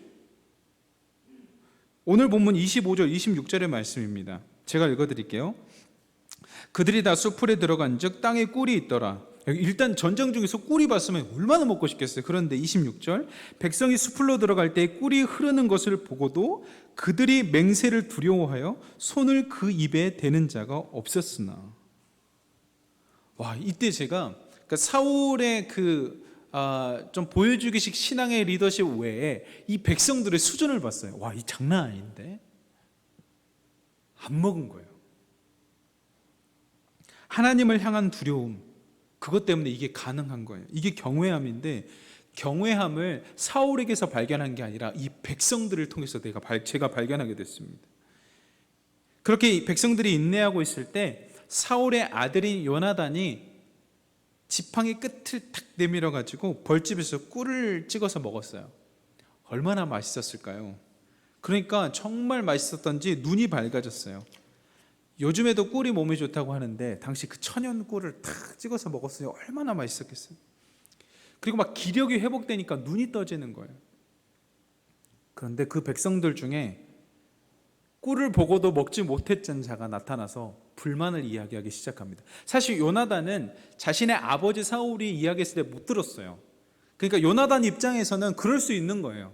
오늘 본문 25절, 26절의 말씀입니다. 제가 읽어드릴게요. 그들이 다 수풀에 들어간즉 땅에 꿀이 있더라. 일단 전쟁 중에서 꿀이 봤으면 얼마나 먹고 싶겠어요. 그런데 26절, 백성이 수풀로 들어갈 때 꿀이 흐르는 것을 보고도 그들이 맹세를 두려워하여 손을 그 입에 대는 자가 없었으나. 와, 이때 제가 그러니까 사울의 좀 보여주기식 신앙의 리더십 외에 이 백성들의 수준을 봤어요. 와, 이 장난 아닌데? 안 먹은 거예요. 하나님을 향한 두려움, 그것 때문에 이게 가능한 거예요. 이게 경외함인데, 경외함을 사울에게서 발견한 게 아니라 이 백성들을 통해서 제가 발견하게 됐습니다. 그렇게 백성들이 인내하고 있을 때 사울의 아들인 요나단이 지팡이 끝을 탁 내밀어 가지고 벌집에서 꿀을 찍어서 먹었어요. 얼마나 맛있었을까요? 그러니까 정말 맛있었던지 눈이 밝아졌어요. 요즘에도 꿀이 몸에 좋다고 하는데 당시 그 천연 꿀을 탁 찍어서 먹었어요. 얼마나 맛있었겠어요. 그리고 막 기력이 회복되니까 눈이 떠지는 거예요. 그런데 그 백성들 중에 꿀을 보고도 먹지 못했던 자가 나타나서 불만을 이야기하기 시작합니다. 사실 요나단은 자신의 아버지 사울이 이야기했을 때 못 들었어요. 그러니까 요나단 입장에서는 그럴 수 있는 거예요.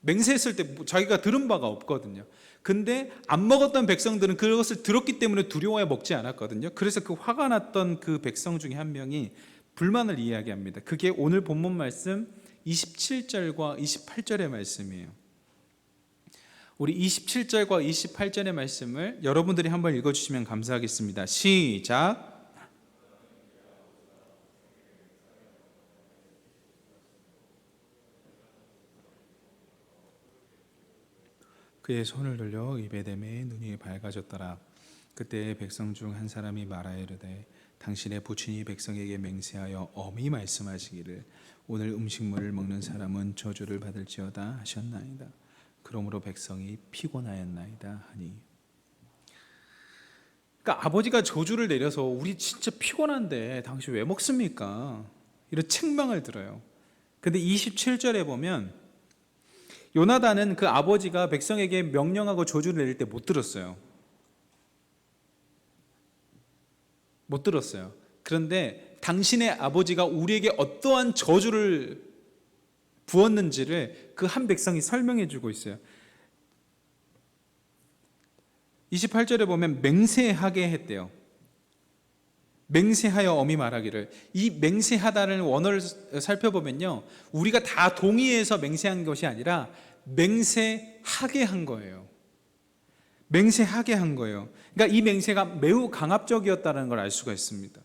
맹세했을 때 자기가 들은 바가 없거든요. 근데 안 먹었던 백성들은 그것을 들었기 때문에 두려워해 먹지 않았거든요. 그래서 그 화가 났던 그 백성 중에 한 명이 불만을 이야기합니다. 그게 오늘 본문 말씀 27절과 28절의 말씀이에요. 우리 27절과 28절의 말씀을 여러분들이 한번 읽어주시면 감사하겠습니다. 시작. 그의 손을 돌려 입에 대매 눈이 밝아졌더라. 그때 백성 중 한 사람이 말하여 이르되 당신의 부친이 백성에게 맹세하여 엄히 말씀하시기를 오늘 음식물을 먹는 사람은 저주를 받을지어다 하셨나이다. 그러므로 백성이 피곤하였나이다 하니. 그러니까 아버지가 저주를 내려서 우리 진짜 피곤한데 당신 왜 먹습니까? 이런 책망을 들어요. 근데 27절에 보면 요나단은 그 아버지가 백성에게 명령하고 저주를 내릴 때 못 들었어요. 못 들었어요. 그런데 당신의 아버지가 우리에게 어떠한 저주를 부었는지를 그 한 백성이 설명해 주고 있어요. 28절에 보면 맹세하게 했대요. 맹세하여 엄히 말하기를. 이 맹세하다는 원어를 살펴보면요, 우리가 다 동의해서 맹세한 것이 아니라 맹세하게 한 거예요. 맹세하게 한 거예요. 그러니까 이 맹세가 매우 강압적이었다는 걸 알 수가 있습니다.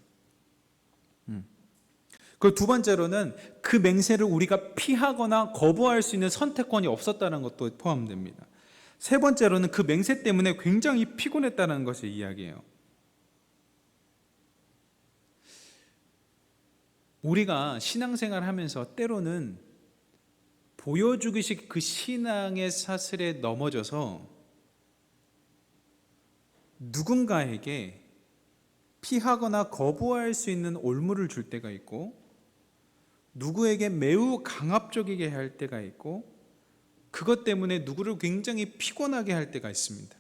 그리고 두 번째로는 그 맹세를 우리가 피하거나 거부할 수 있는 선택권이 없었다는 것도 포함됩니다. 세 번째로는 그 맹세 때문에 굉장히 피곤했다는 것을 이야기해요. 우리가 신앙생활을 하면서 때로는 보여주기식 그 신앙의 사슬에 넘어져서 누군가에게 피하거나 거부할 수 있는 올무를 줄 때가 있고, 누구에게 매우 강압적이게 할 때가 있고, 그것 때문에 누구를 굉장히 피곤하게 할 때가 있습니다.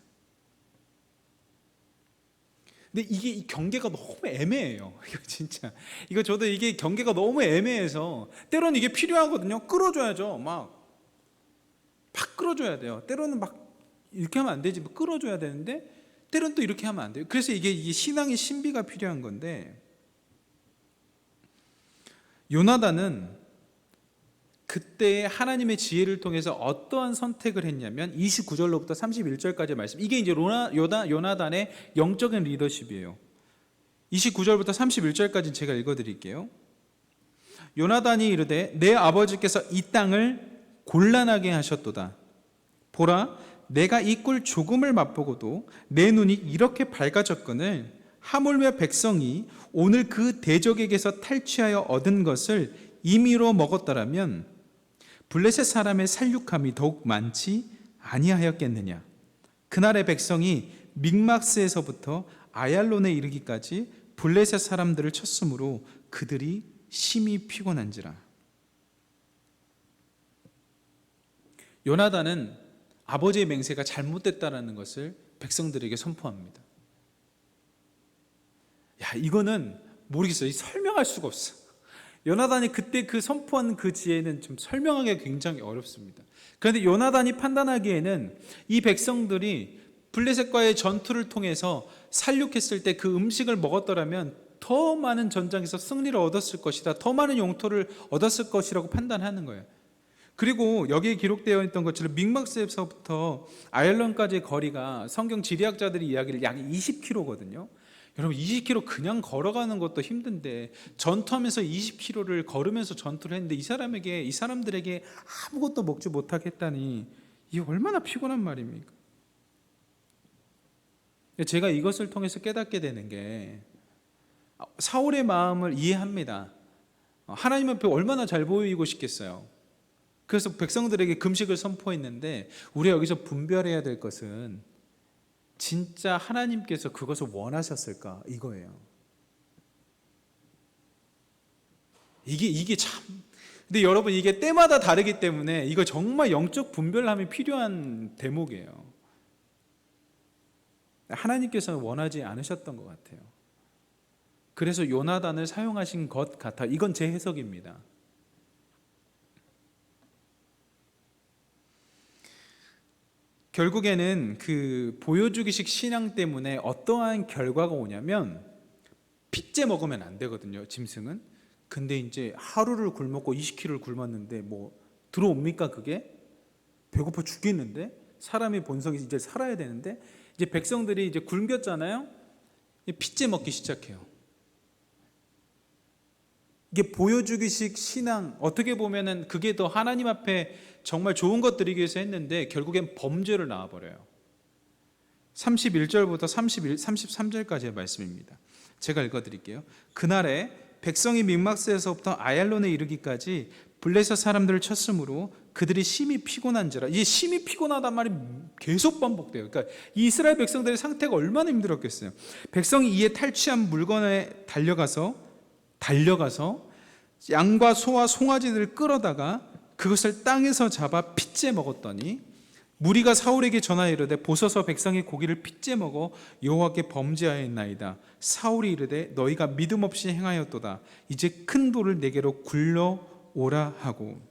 근데 이게 이 경계가 너무 애매해요. 이거 진짜. 이거 저도 이게 경계가 너무 애매해서 때로는 이게 필요하거든요. 끌어줘야죠. 막 끌어줘야 돼요. 때로는 막 이렇게 하면 안 되지. 끌어줘야 되는데 때로는 또 이렇게 하면 안 돼요. 그래서 이게 신앙의 신비가 필요한 건데, 요나단은 그때 하나님의 지혜를 통해서 어떠한 선택을 했냐면 29절로부터 31절까지 말씀. 이게 이제 요나단의 영적인 리더십이에요. 29절부터 31절까지 제가 읽어드릴게요. 요나단이 이르되 내 아버지께서 이 땅을 곤란하게 하셨도다. 보라, 내가 이 꿀 조금을 맛보고도 내 눈이 이렇게 밝아졌거늘 하물며 백성이 오늘 그 대적에게서 탈취하여 얻은 것을 임의로 먹었더라면 블레셋 사람의 살육함이 더욱 많지 아니하였겠느냐. 그날의 백성이 믹막스에서부터 아얄론에 이르기까지 블레셋 사람들을 쳤으므로 그들이 심히 피곤한지라. 요나단은 아버지의 맹세가 잘못됐다라는 것을 백성들에게 선포합니다. 야, 이거는 모르겠어요. 설명할 수가 없어. 요나단이 그때 그 선포한 그 지혜는 좀 설명하기가 굉장히 어렵습니다. 그런데 요나단이 판단하기에는 이 백성들이 블레셋과의 전투를 통해서 살육했을 때 그 음식을 먹었더라면 더 많은 전장에서 승리를 얻었을 것이다, 더 많은 영토를 얻었을 것이라고 판단하는 거예요. 그리고 여기에 기록되어 있던 것처럼 믹마스에서부터 아얄론까지의 거리가 성경 지리학자들이 이야기를 약 20km거든요. 여러분 20km 그냥 걸어가는 것도 힘든데 전투하면서 20km를 걸으면서 전투를 했는데 이 사람들에게 아무것도 먹지 못하겠다니 이게 얼마나 피곤한 말입니까? 제가 이것을 통해서 깨닫게 되는 게 사울의 마음을 이해합니다. 하나님 앞에 얼마나 잘 보이고 싶겠어요. 그래서 백성들에게 금식을 선포했는데 우리가 여기서 분별해야 될 것은 진짜 하나님께서 그것을 원하셨을까 이거예요. 이게 참, 근데 여러분 이게 때마다 다르기 때문에 이거 정말 영적 분별함이 필요한 대목이에요. 하나님께서는 원하지 않으셨던 것 같아요. 그래서 요나단을 사용하신 것 같아. 이건 제 해석입니다. 결국에는 그 보여주기식 신앙 때문에 어떠한 결과가 오냐면 핏째 먹으면 안 되거든요, 짐승은. 근데 이제 하루를 굶었고 20km를 굶었는데 뭐 들어옵니까 그게? 배고파 죽겠는데? 사람의 본성이 이제 살아야 되는데 이제 백성들이 이제 굶겼잖아요. 핏째 먹기 시작해요. 이게 보여주기식 신앙, 어떻게 보면은 그게 더 하나님 앞에 정말 좋은 것 드리기 위해서 했는데 결국엔 범죄를 낳아버려요. 31절부터 33절까지의 말씀입니다. 제가 읽어드릴게요. 그날에 백성이 믹마스에서부터 아얄론에 이르기까지 블레셋 사람들을 쳤으므로 그들이 심히 피곤한지라. 이 심히 피곤하단 말이 계속 반복돼요. 그러니까 이 이스라엘 백성들의 상태가 얼마나 힘들었겠어요. 백성이 이에 탈취한 물건에 달려가서 양과 소와 송아지들을 끌어다가 그것을 땅에서 잡아 핏째 먹었더니 무리가 사울에게 전하여 이르되 보소서 백성의 고기를 핏째 먹어 여호와께 범죄하였나이다. 사울이 이르되 너희가 믿음 없이 행하였도다. 이제 큰 돌을 내게로 굴러오라 하고.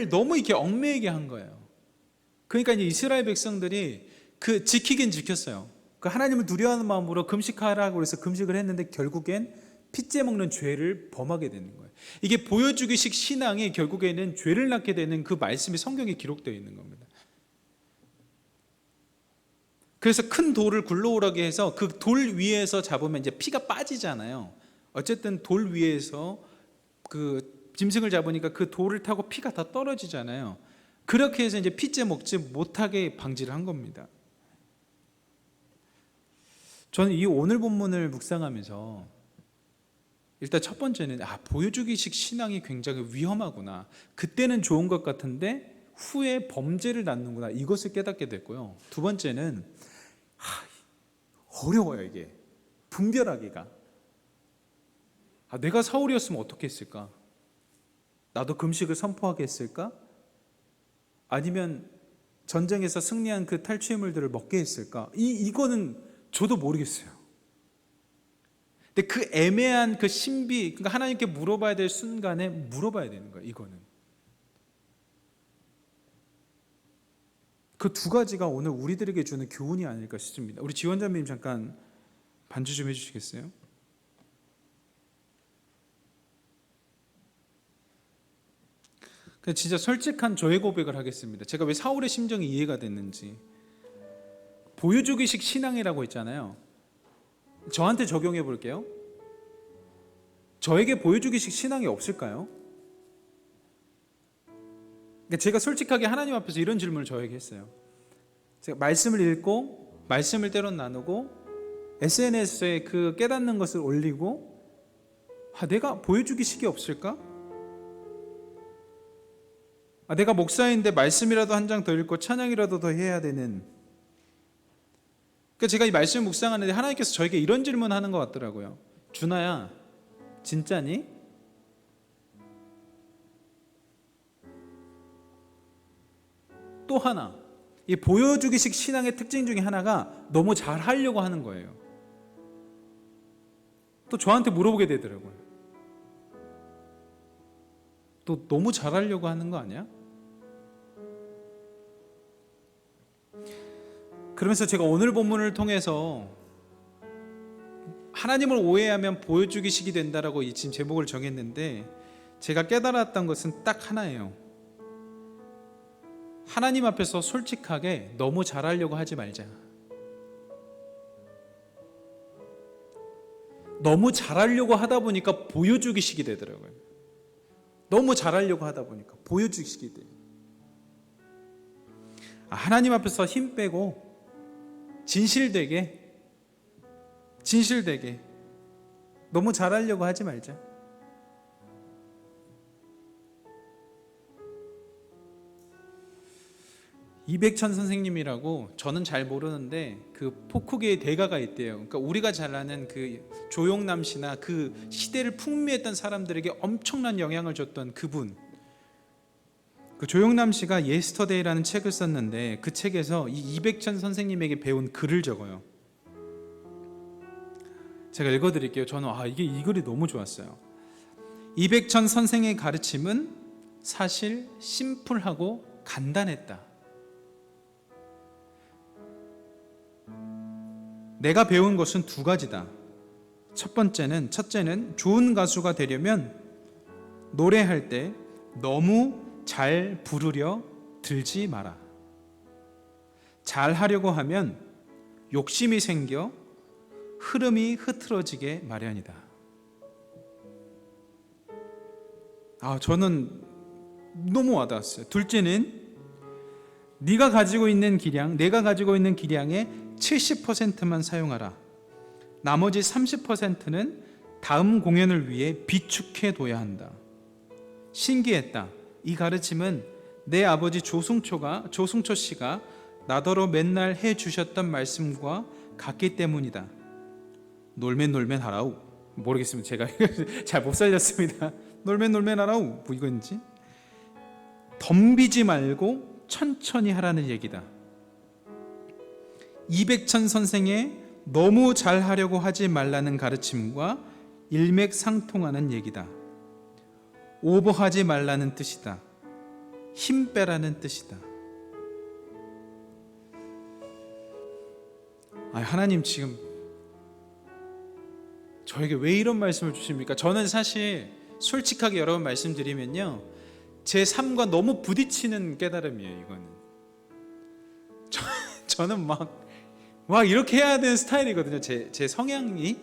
너무 이렇게 얽매이게 한 거예요. 그러니까 이제 이스라엘 백성들이 그 지키긴 지켰어요. 그 하나님을 두려워하는 마음으로 금식하라고 해서 금식을 했는데 결국엔 핏째 먹는 죄를 범하게 되는 거예요. 이게 보여주기식 신앙이 결국에는 죄를 낳게 되는 그 말씀이 성경에 기록되어 있는 겁니다. 그래서 큰 돌을 굴러오라게 해서 그 돌 위에서 잡으면 이제 피가 빠지잖아요. 어쨌든 돌 위에서 그 짐승을 잡으니까 그 돌을 타고 피가 다 떨어지잖아요. 그렇게 해서 이제 핏째 먹지 못하게 방지를 한 겁니다. 저는 이 오늘 본문을 묵상하면서 일단 첫 번째는 보여주기식 신앙이 굉장히 위험하구나. 그때는 좋은 것 같은데 후에 범죄를 낳는구나. 이것을 깨닫게 됐고요. 두 번째는 어려워요. 이게 분별하기가. 내가 사울이었으면 어떻게 했을까? 나도 금식을 선포하게 했을까? 아니면 전쟁에서 승리한 그 탈취물들을 먹게 했을까? 이거는 저도 모르겠어요. 근데 그 애매한 그 신비, 그러니까 하나님께 물어봐야 될 순간에 물어봐야 되는 거예요. 이거는 그 두 가지가 오늘 우리들에게 주는 교훈이 아닐까 싶습니다. 우리 지원자님 잠깐 반주 좀 해주시겠어요? 진짜 솔직한 저의 고백을 하겠습니다. 제가 왜 사울의 심정이 이해가 됐는지. 보여주기식 신앙이라고 했잖아요. 저한테 적용해 볼게요. 저에게 보여주기식 신앙이 없을까요? 제가 솔직하게 하나님 앞에서 이런 질문을 저에게 했어요. 제가 말씀을 읽고 말씀을 때론 나누고 SNS에 그 깨닫는 것을 올리고 내가 보여주기식이 없을까? 내가 목사인데 말씀이라도 한 장 더 읽고 찬양이라도 더 해야 되는. 그러니까 제가 이 말씀을 묵상하는데 하나님께서 저에게 이런 질문하는 것 같더라고요. 준하야, 진짜니? 또 하나, 이 보여주기식 신앙의 특징 중에 하나가 너무 잘 하려고 하는 거예요. 또 저한테 물어보게 되더라고요. 또 너무 잘하려고 하는 거 아니야? 그러면서 제가 오늘 본문을 통해서 하나님을 오해하면 보여주기식이 된다라고 이 지금 제목을 정했는데, 제가 깨달았던 것은 딱 하나예요. 하나님 앞에서 솔직하게 너무 잘하려고 하지 말자. 너무 잘하려고 하다 보니까 보여주기식이 되더라고요. 너무 잘하려고 하다 보니까 보여주기식이 돼요. 하나님 앞에서 힘 빼고 진실되게 너무 잘하려고 하지 말자. 이백천 선생님이라고, 저는 잘 모르는데 그 포크계의 대가가 있대요. 그러니까 우리가 잘 아는 그 조용남 씨나 그 시대를 풍미했던 사람들에게 엄청난 영향을 줬던 그분. 그 조용남 씨가 예스터데이라는 책을 썼는데, 그 책에서 이 이백천 선생님에게 배운 글을 적어요. 제가 읽어드릴게요. 저는 이 글이 너무 좋았어요. 이백천 선생의 가르침은 사실 심플하고 간단했다. 내가 배운 것은 두 가지다. 첫째는 좋은 가수가 되려면 노래할 때 너무 잘 부르려 들지 마라. 잘 하려고 하면 욕심이 생겨 흐름이 흐트러지게 마련이다. 저는 너무 와닿았어요. 둘째는 내가 가지고 있는 기량의 70%만 사용하라. 나머지 30%는 다음 공연을 위해 비축해 둬야 한다. 신기했다. 이 가르침은 내 아버지 조승초 씨가 나더러 맨날 해주셨던 말씀과 같기 때문이다. 놀면 하라우. 모르겠습니다. 제가 잘 못 살렸습니다. 놀면 하라우. 뭐 이건지. 덤비지 말고 천천히 하라는 얘기다. 이백천 선생의 너무 잘하려고 하지 말라는 가르침과 일맥상통하는 얘기다. 오버하지 말라는 뜻이다. 힘 빼라는 뜻이다. 하나님 지금 저에게 왜 이런 말씀을 주십니까? 저는 사실 솔직하게 여러분 말씀드리면요, 제 삶과 너무 부딪히는 깨달음이에요. 이거는 저는 막 이렇게 해야 되는 스타일이거든요. 제 성향이.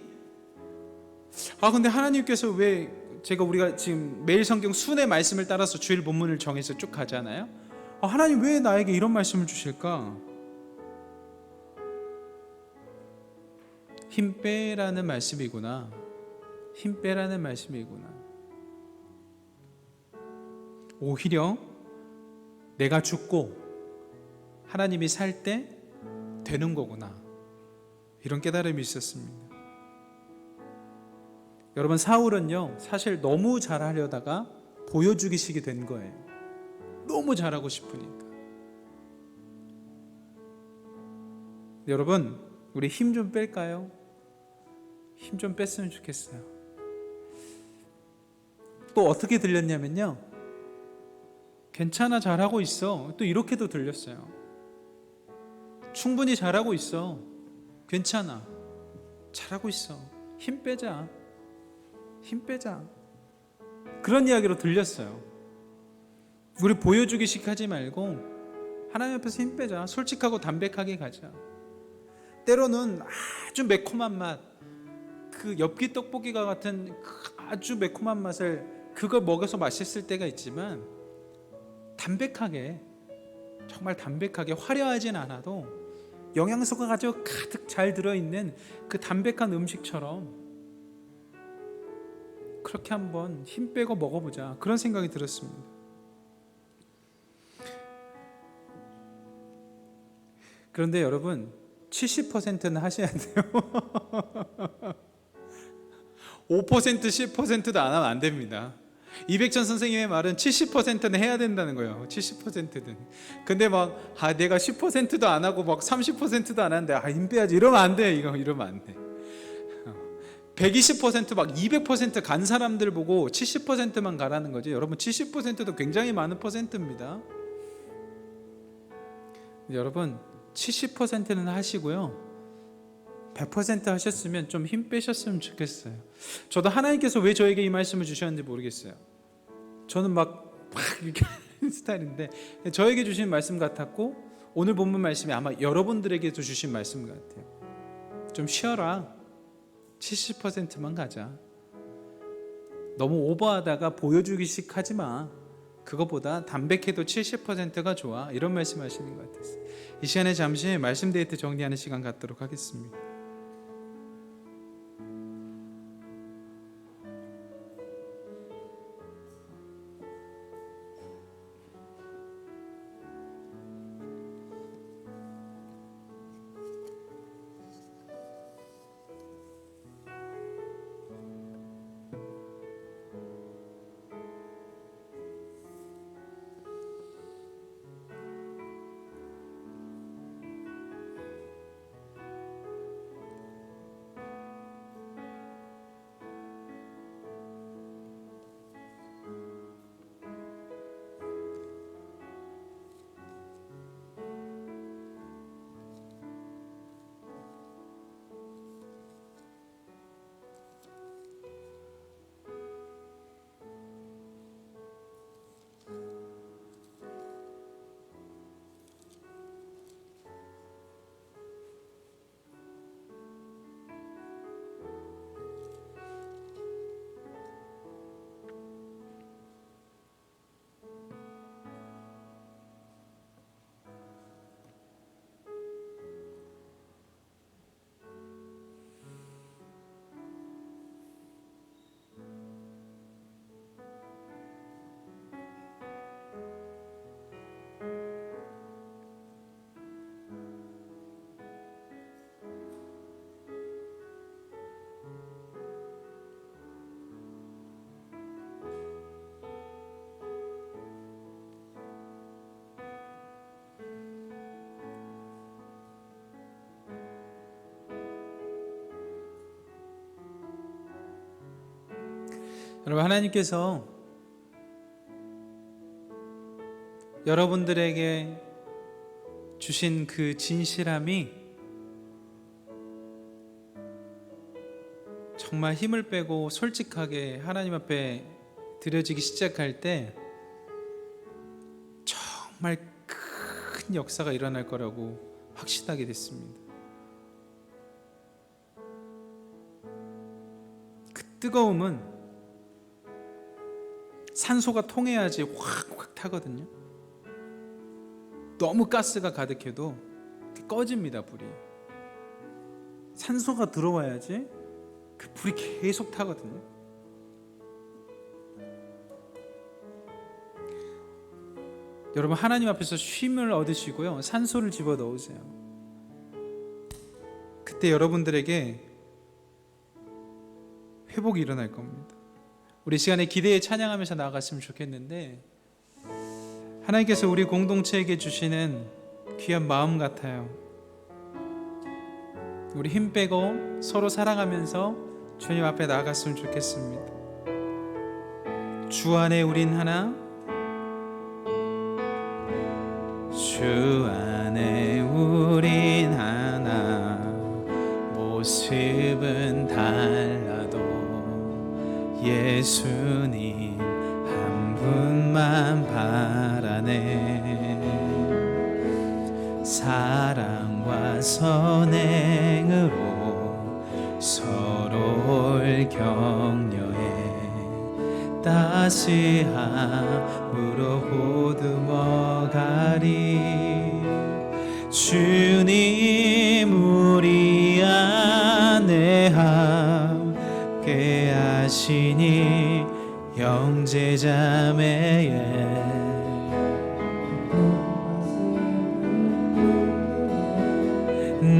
근데 하나님께서 왜 우리가 지금 매일 성경 순의 말씀을 따라서 주일 본문을 정해서 쭉 가잖아요. 하나님 왜 나에게 이런 말씀을 주실까? 힘 빼라는 말씀이구나. 힘 빼라는 말씀이구나. 오히려 내가 죽고 하나님이 살 때 되는 거구나. 이런 깨달음이 있었습니다. 여러분, 사울은요 사실 너무 잘하려다가 보여주기식이 된 거예요. 너무 잘하고 싶으니까. 여러분, 우리 힘 좀 뺄까요? 힘 좀 뺐으면 좋겠어요. 또 어떻게 들렸냐면요, 괜찮아, 잘하고 있어. 또 이렇게도 들렸어요. 충분히 잘하고 있어. 괜찮아, 잘하고 있어. 힘 빼자. 그런 이야기로 들렸어요. 우리 보여주기식 하지 말고 하나님 앞에서 힘 빼자. 솔직하고 담백하게 가자. 때로는 아주 매콤한 맛, 그 엽기 떡볶이가 같은 아주 매콤한 맛을 그걸 먹어서 맛있을 때가 있지만, 담백하게, 정말 담백하게, 화려하진 않아도 영양소가 아주 가득 잘 들어있는 그 담백한 음식처럼 그렇게 한번 힘 빼고 먹어보자, 그런 생각이 들었습니다. 그런데 여러분, 70%는 하셔야 돼요. 5% 10%도 안 하면 안 됩니다. 이백천 선생님의 말은 70%는 해야 된다는 거예요. 70%는. 근데 내가 10%도 안 하고 30%도 안 하는데 힘 빼야지, 이러면 안 돼. 이러면 안 돼. 120%막 200%간 사람들 보고 70%만 가라는 거죠. 여러분 70%도 굉장히 많은 퍼센트입니다. 여러분 70%는 하시고요, 100% 하셨으면 좀 힘 빼셨으면 좋겠어요. 저도 하나님께서 왜 저에게 이 말씀을 주셨는지 모르겠어요. 저는 막 이렇게 하는 스타일인데 저에게 주신 말씀 같았고, 오늘 본문 말씀이 아마 여러분들에게도 주신 말씀 같아요. 좀 쉬어라, 70%만 가자, 너무 오버하다가 보여주기식 하지 마, 그거보다 담백해도 70%가 좋아, 이런 말씀 하시는 것 같았어요. 이 시간에 잠시 말씀 데이트 정리하는 시간 갖도록 하겠습니다. 여러분, 하나님께서 여러분들에게 주신 그 진실함이 정말 힘을 빼고 솔직하게 하나님 앞에 드려지기 시작할 때 정말 큰 역사가 일어날 거라고 확신하게 됐습니다. 그 뜨거움은 산소가 통해야지 확확 타거든요. 너무 가스가 가득해도 꺼집니다, 불이. 산소가 들어와야지 그 불이 계속 타거든요. 여러분, 하나님 앞에서 쉼을 얻으시고요, 산소를 집어 넣으세요. 그때 여러분들에게 회복이 일어날 겁니다. 우리 시간에 기대에 찬양하면서 나아갔으면 좋겠는데, 하나님께서 우리 공동체에게 주시는 귀한 마음 같아요. 우리 힘 빼고 서로 사랑하면서 주님 앞에 나아갔으면 좋겠습니다. 주 안에 우린 하나, 주 안에 우린 하나, 모습은 달라도 예수님 한 분만 바라네. 사랑과 선행으로 서로를 격려해 따스함으로 보듬어가리. 주님 우리 안에 함께 하시니 형제자매에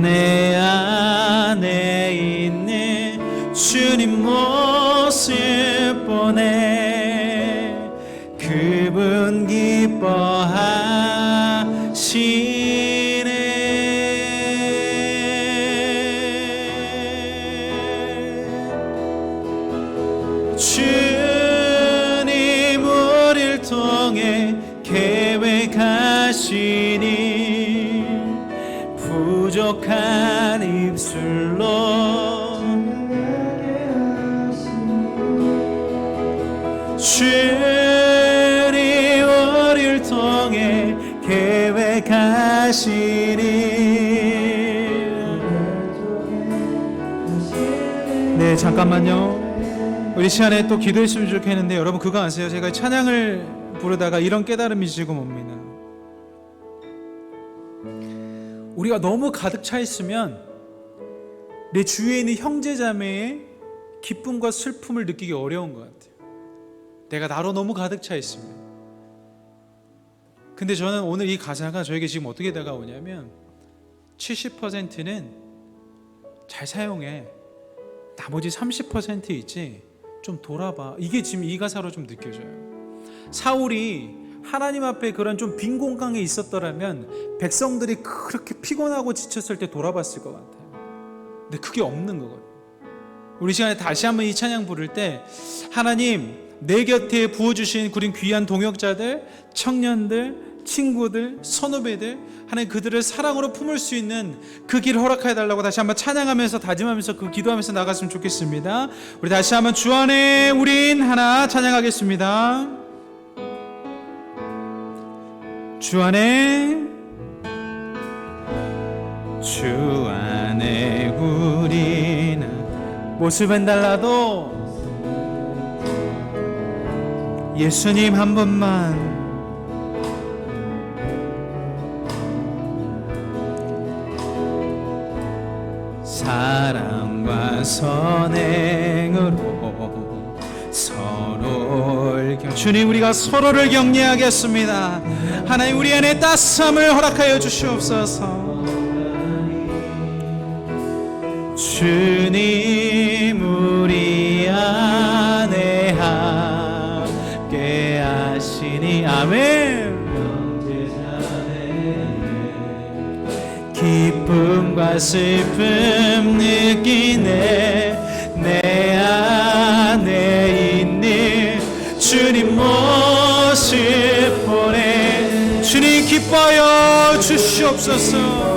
내 안에 있는 주님 모습 보내 그분 기뻐하시네. 계획하시니 부족한 입술로 주님 우리를 통해 계획하시니. 네, 잠깐만요. 우리 시간에 또 기도했으면 좋겠는데 여러분 그거 아세요? 제가 찬양을 부르다가 이런 깨달음이 지금 옵니다. 우리가 너무 가득 차 있으면 내 주위에 있는 형제자매의 기쁨과 슬픔을 느끼기 어려운 것 같아요. 내가 나로 너무 가득 차 있으면. 근데 저는 오늘 이 가사가 저에게 지금 어떻게 다가오냐면 70%는 잘 사용해, 나머지 30% 있지 좀 돌아봐. 이게 지금 이 가사로 좀 느껴져요. 사울이 하나님 앞에 그런 좀 빈 공간에 있었더라면 백성들이 그렇게 피곤하고 지쳤을 때 돌아봤을 것 같아요. 근데 그게 없는 거거든요. 우리 시간에 다시 한번 이 찬양 부를 때 하나님 내 곁에 부어주신 그린 귀한 동역자들, 청년들, 친구들, 선후배들, 하나님 그들을 사랑으로 품을 수 있는 그 길을 허락하여 달라고 다시 한번 찬양하면서 다짐하면서 그 기도하면서 나갔으면 좋겠습니다. 우리 다시 한번 주 안에 우린 하나 찬양하겠습니다. 주 안에 우린 모습은 달라도 예수님 한 분만 사랑과 선행으로 서로를 주님 우리가 서로를 격려하겠습니다. 하나님 우리 안에 따스함을 허락하여 주시옵소서. 주님 우리 안에 함께 하시니 아멘. 기쁨과 슬픔 느끼네 내 안에 있는 주님 모습 보내. 주님 기뻐요 주시옵소서.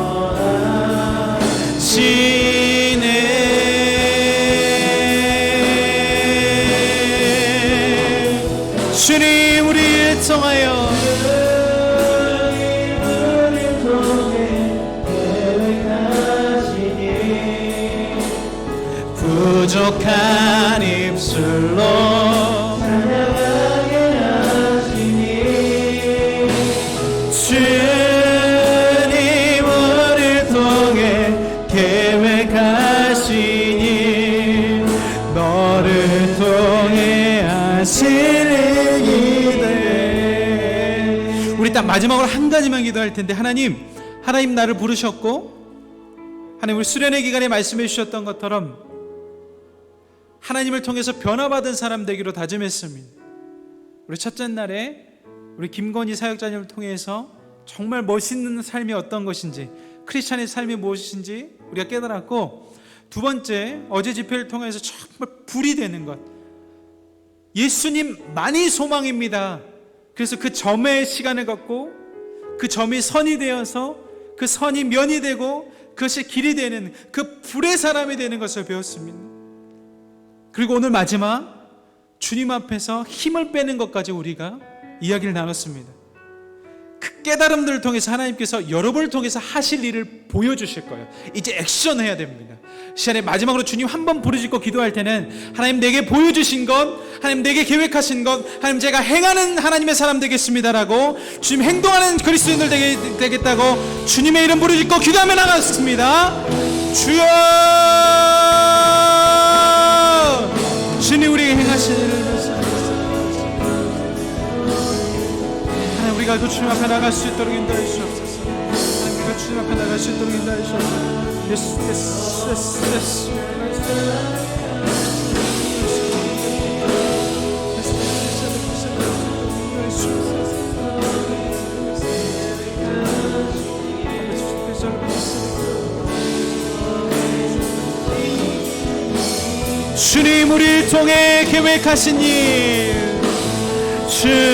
주님 우리를 통하여 부족한 입술로 찬양하게 하시니 주님 우리를 통해 계획하시니 너를 통해 하실 일이네. 우리 딱 마지막으로 한 가지만 기도할 텐데 하나님 나를 부르셨고 하나님 우리 수련회 기간에 말씀해 주셨던 것처럼 하나님을 통해서 변화받은 사람 되기로 다짐했습니다. 우리 첫째 날에 우리 김건희 사역자님을 통해서 정말 멋있는 삶이 어떤 것인지, 크리스찬의 삶이 무엇인지 우리가 깨달았고, 두 번째 어제 집회를 통해서 정말 불이 되는 것, 예수님만이 소망입니다. 그래서 그 점의 시간을 갖고 그 점이 선이 되어서 그 선이 면이 되고 그것이 길이 되는 그 불의 사람이 되는 것을 배웠습니다. 그리고 오늘 마지막 주님 앞에서 힘을 빼는 것까지 우리가 이야기를 나눴습니다. 그 깨달음들을 통해서 하나님께서 여러분을 통해서 하실 일을 보여주실 거예요. 이제 액션해야 됩니다. 시간에 마지막으로 주님 한 번 부르짖고 기도할 때는 하나님 내게 보여주신 것, 하나님 내게 계획하신 것, 하나님 제가 행하는 하나님의 사람 되겠습니다라고, 주님 행동하는 그리스도인들 되겠다고 주님의 이름 부르짖고 기도하며 나갔습니다. 주여, 주님 우리에게 행하신 일을 하나님 우리가 그 주님 앞에 나갈 수 있도록 인도해 주옵소서. 하나님 우리가 주님 앞에 나갈 수 있도록 인도해 주옵소서. 예수 주님 우리를 통해 계획하신 일, 주님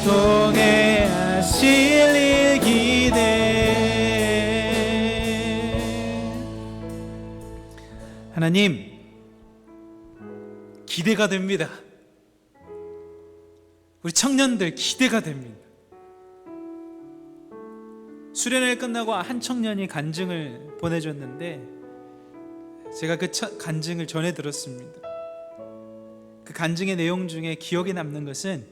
통해 하실 일 기대. 하나님, 기대가 됩니다. 우리 청년들 기대가 됩니다. 수련회 끝나고 한 청년이 간증을 보내줬는데 제가 그 간증을 전해 들었습니다. 그 간증의 내용 중에 기억에 남는 것은,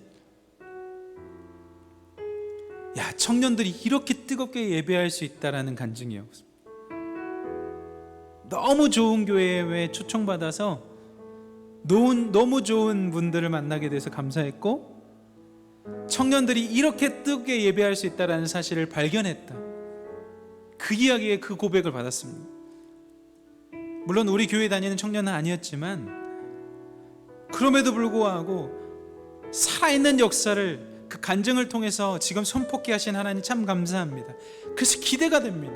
야, 청년들이 이렇게 뜨겁게 예배할 수 있다라는 간증이었습니다. 너무 좋은 교회에 초청받아서 너무 좋은 분들을 만나게 돼서 감사했고, 청년들이 이렇게 뜨겁게 예배할 수 있다는 사실을 발견했다. 그 이야기에 그 고백을 받았습니다. 물론 우리 교회 다니는 청년은 아니었지만 그럼에도 불구하고 살아있는 역사를 그 간증을 통해서 지금 손꼽게 하신 하나님 참 감사합니다. 그래서 기대가 됩니다.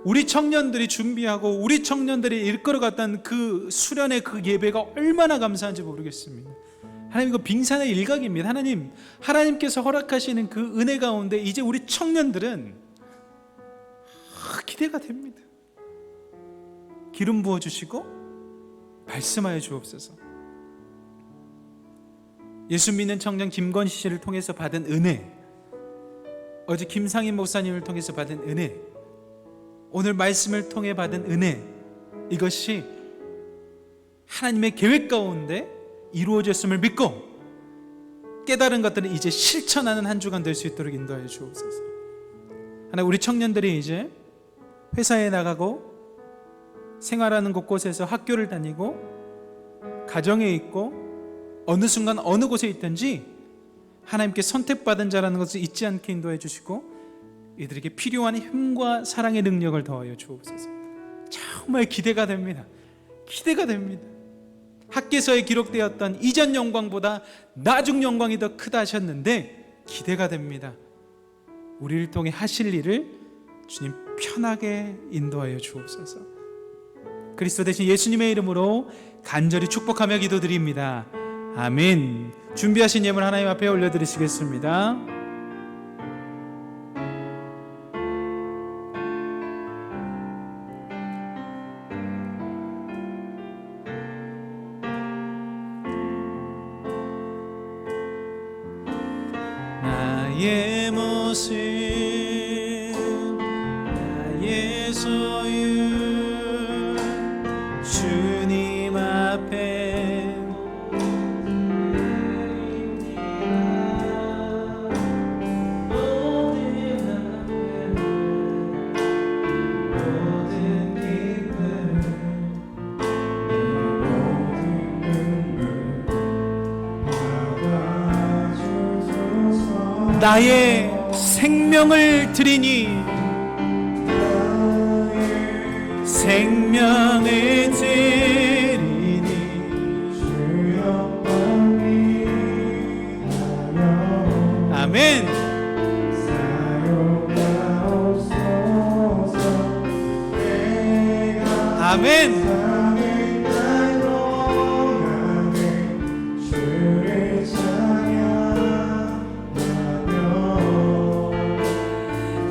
우리 청년들이 준비하고 우리 청년들이 이끌어갔던 그 수련의 그 예배가 얼마나 감사한지 모르겠습니다. 하나님, 이거 빙산의 일각입니다. 하나님께서 허락하시는 그 은혜 가운데 이제 우리 청년들은 기대가 됩니다. 기름 부어주시고 말씀하여 주옵소서. 예수 믿는 청년 김건희 씨를 통해서 받은 은혜, 어제 김상인 목사님을 통해서 받은 은혜, 오늘 말씀을 통해 받은 은혜, 이것이 하나님의 계획 가운데 이루어졌음을 믿고 깨달은 것들은 이제 실천하는 한 주간 될 수 있도록 인도하여 주옵소서. 하나, 우리 청년들이 이제 회사에 나가고 생활하는 곳곳에서 학교를 다니고 가정에 있고 어느 순간 어느 곳에 있든지 하나님께 선택받은 자라는 것을 잊지 않게 인도해 주시고 이들에게 필요한 힘과 사랑의 능력을 더하여 주옵소서. 정말 기대가 됩니다. 기대가 됩니다. 학계서에 기록되었던 이전 영광보다 나중 영광이 더 크다 하셨는데 기대가 됩니다. 우리를 통해 하실 일을 주님 편하게 인도하여 주옵소서. 그리스도 대신 예수님의 이름으로 간절히 축복하며 기도드립니다. 아멘. 준비하신 예물 하나님 앞에 올려드리시겠습니다. 나의 모습, 나의 소유, 주님 앞에 모든 기쁨, 나의 생명을 드리니, 생명을 드리니 주 영광 위하여. 아멘. 아멘.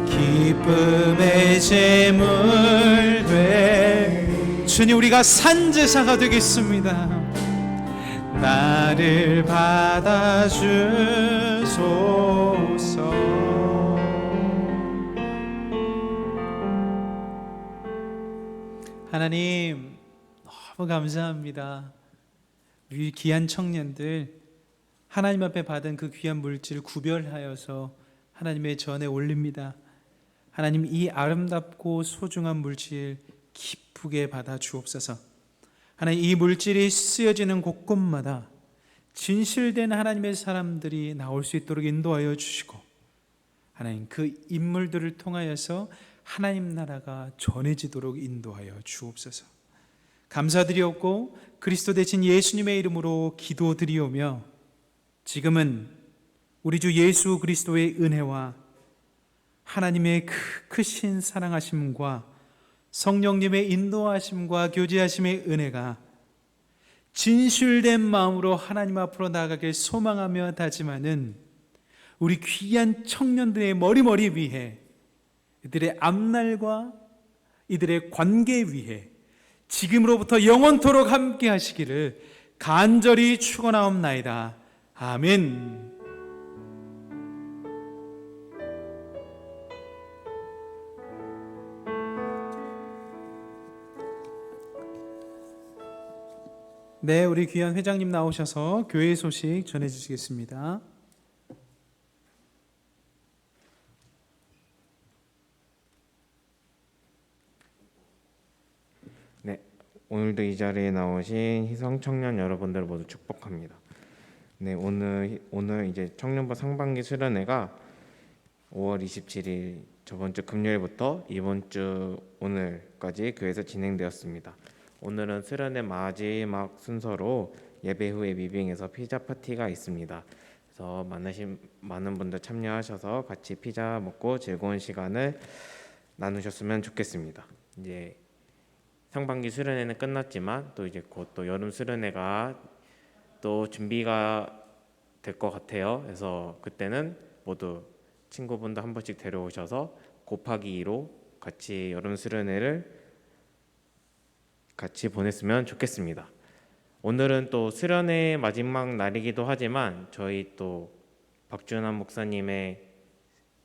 기쁨의 제물 돼 주님, 우리가 산제사가 되겠습니다. 나를 받아주소서. 하나님, 너무 감사합니다. 우리 귀한 청년들 하나님 앞에 받은 그 귀한 물질을 구별하여서 하나님의 전에 올립니다. 하나님, 이 아름답고 소중한 물질 기쁘게 받아 주옵소서. 하나님, 이 물질이 쓰여지는 곳곳마다 진실된 하나님의 사람들이 나올 수 있도록 인도하여 주시고, 하나님, 그 인물들을 통하여서 하나님 나라가 전해지도록 인도하여 주옵소서. 감사드리옵고 그리스도 대신 예수님의 이름으로 기도드리오며, 지금은 우리 주 예수 그리스도의 은혜와 하나님의 크신 사랑하심과 성령님의 인도하심과 교제하심의 은혜가 진실된 마음으로 하나님 앞으로 나아가길 소망하며 다짐하는 우리 귀한 청년들의 머리머리 위해, 이들의 앞날과 이들의 관계 위해 지금으로부터 영원토록 함께 하시기를 간절히 축원하옵나이다. 아멘. 네, 우리 귀한 회장님 나오셔서 교회 소식 전해 주시겠습니다. 네, 오늘도 이 자리에 나오신 희성 청년 여러분들 모두 축복합니다. 네, 오늘 이제 청년부 상반기 수련회가 5월 27일 저번 주 금요일부터 이번 주 오늘까지 교회에서 진행되었습니다. 오늘은 수련회 마지막 순서로 예배 후에 미빙에서 피자 파티가 있습니다. 그래서 많은 분들 참여하셔서 같이 피자 먹고 즐거운 시간을 나누셨으면 좋겠습니다. 이제 상반기 수련회는 끝났지만 또 이제 곧 또 여름 수련회가 또 준비가 될 것 같아요. 그래서 그때는 모두 친구분들 한 번씩 데려오셔서 곱하기 2로 같이 여름 수련회를 같이 보냈으면 좋겠습니다. 오늘은 또 수련회 마지막 날이기도 하지만 저희 또 박준환 목사님의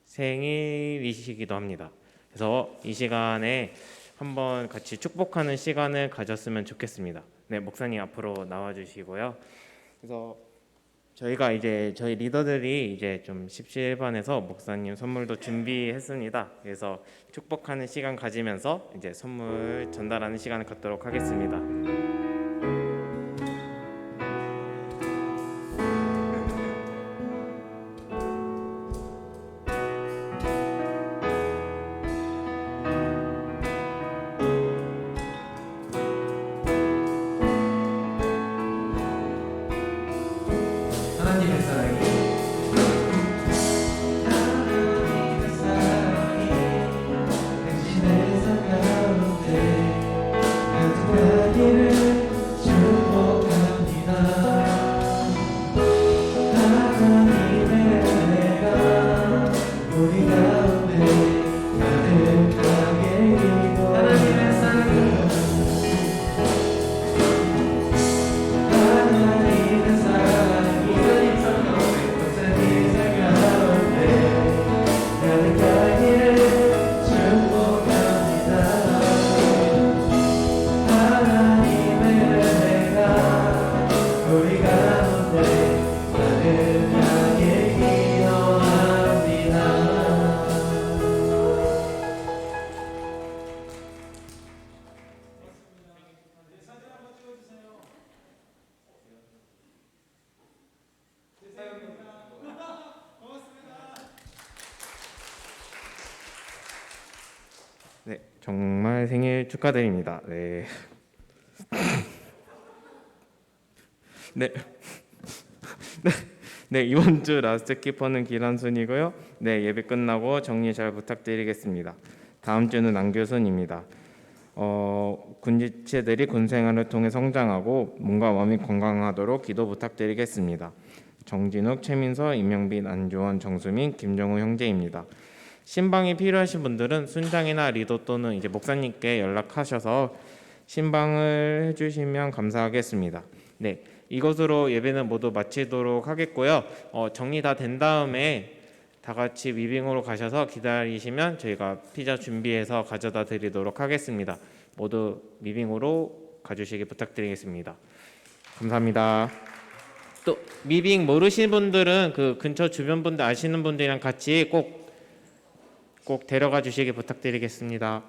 생일이시기도 합니다. 그래서 이 시간에 한번 같이 축복하는 시간을 가졌으면 좋겠습니다. 네, 목사님 앞으로 나와 주시고요. 그래서 저희가 이제 저희 리더들이 이제 좀 십시일반에서 목사님 선물도 준비했습니다. 그래서 축복하는 시간 가지면서 이제 선물 전달하는 시간을 갖도록 하겠습니다. 하나님의 사랑이 당신의 삶 가운데 가득하기를 축복합니다. 하나님의 은혜가 우리 가운데 가득하게 하나님의 사랑이 하나님의 사랑이 가득하기를 축복합니다. 하나님의 은혜가 우리 가운데 가득하게 기도합니다. 네, 정말 생일 축하드립니다. 네. 네. 네, 이번 주 라스트 키퍼는 기란순이고요. 네, 예배 끝나고 정리 잘 부탁드리겠습니다. 다음 주는 안교순입니다. 군지체들이 군생활을 통해 성장하고 몸과 마음이 건강하도록 기도 부탁드리겠습니다. 정진욱, 최민서, 임영빈, 안조원, 정수민, 김정우 형제입니다. 신방이 필요하신 분들은 순장이나 리더 또는 이제 목사님께 연락하셔서 신방을 해주시면 감사하겠습니다. 네, 이것으로 예배는 모두 마치도록 하겠고요. 정리 다 된 다음에 다 같이 위빙으로 가셔서 기다리시면 저희가 피자 준비해서 가져다 드리도록 하겠습니다. 모두 위빙으로 가주시기 부탁드리겠습니다. 감사합니다. 또 미빙 모르시는 분들은 그 근처 주변 분들 아시는 분들이랑 같이 꼭 데려가 주시기 부탁드리겠습니다.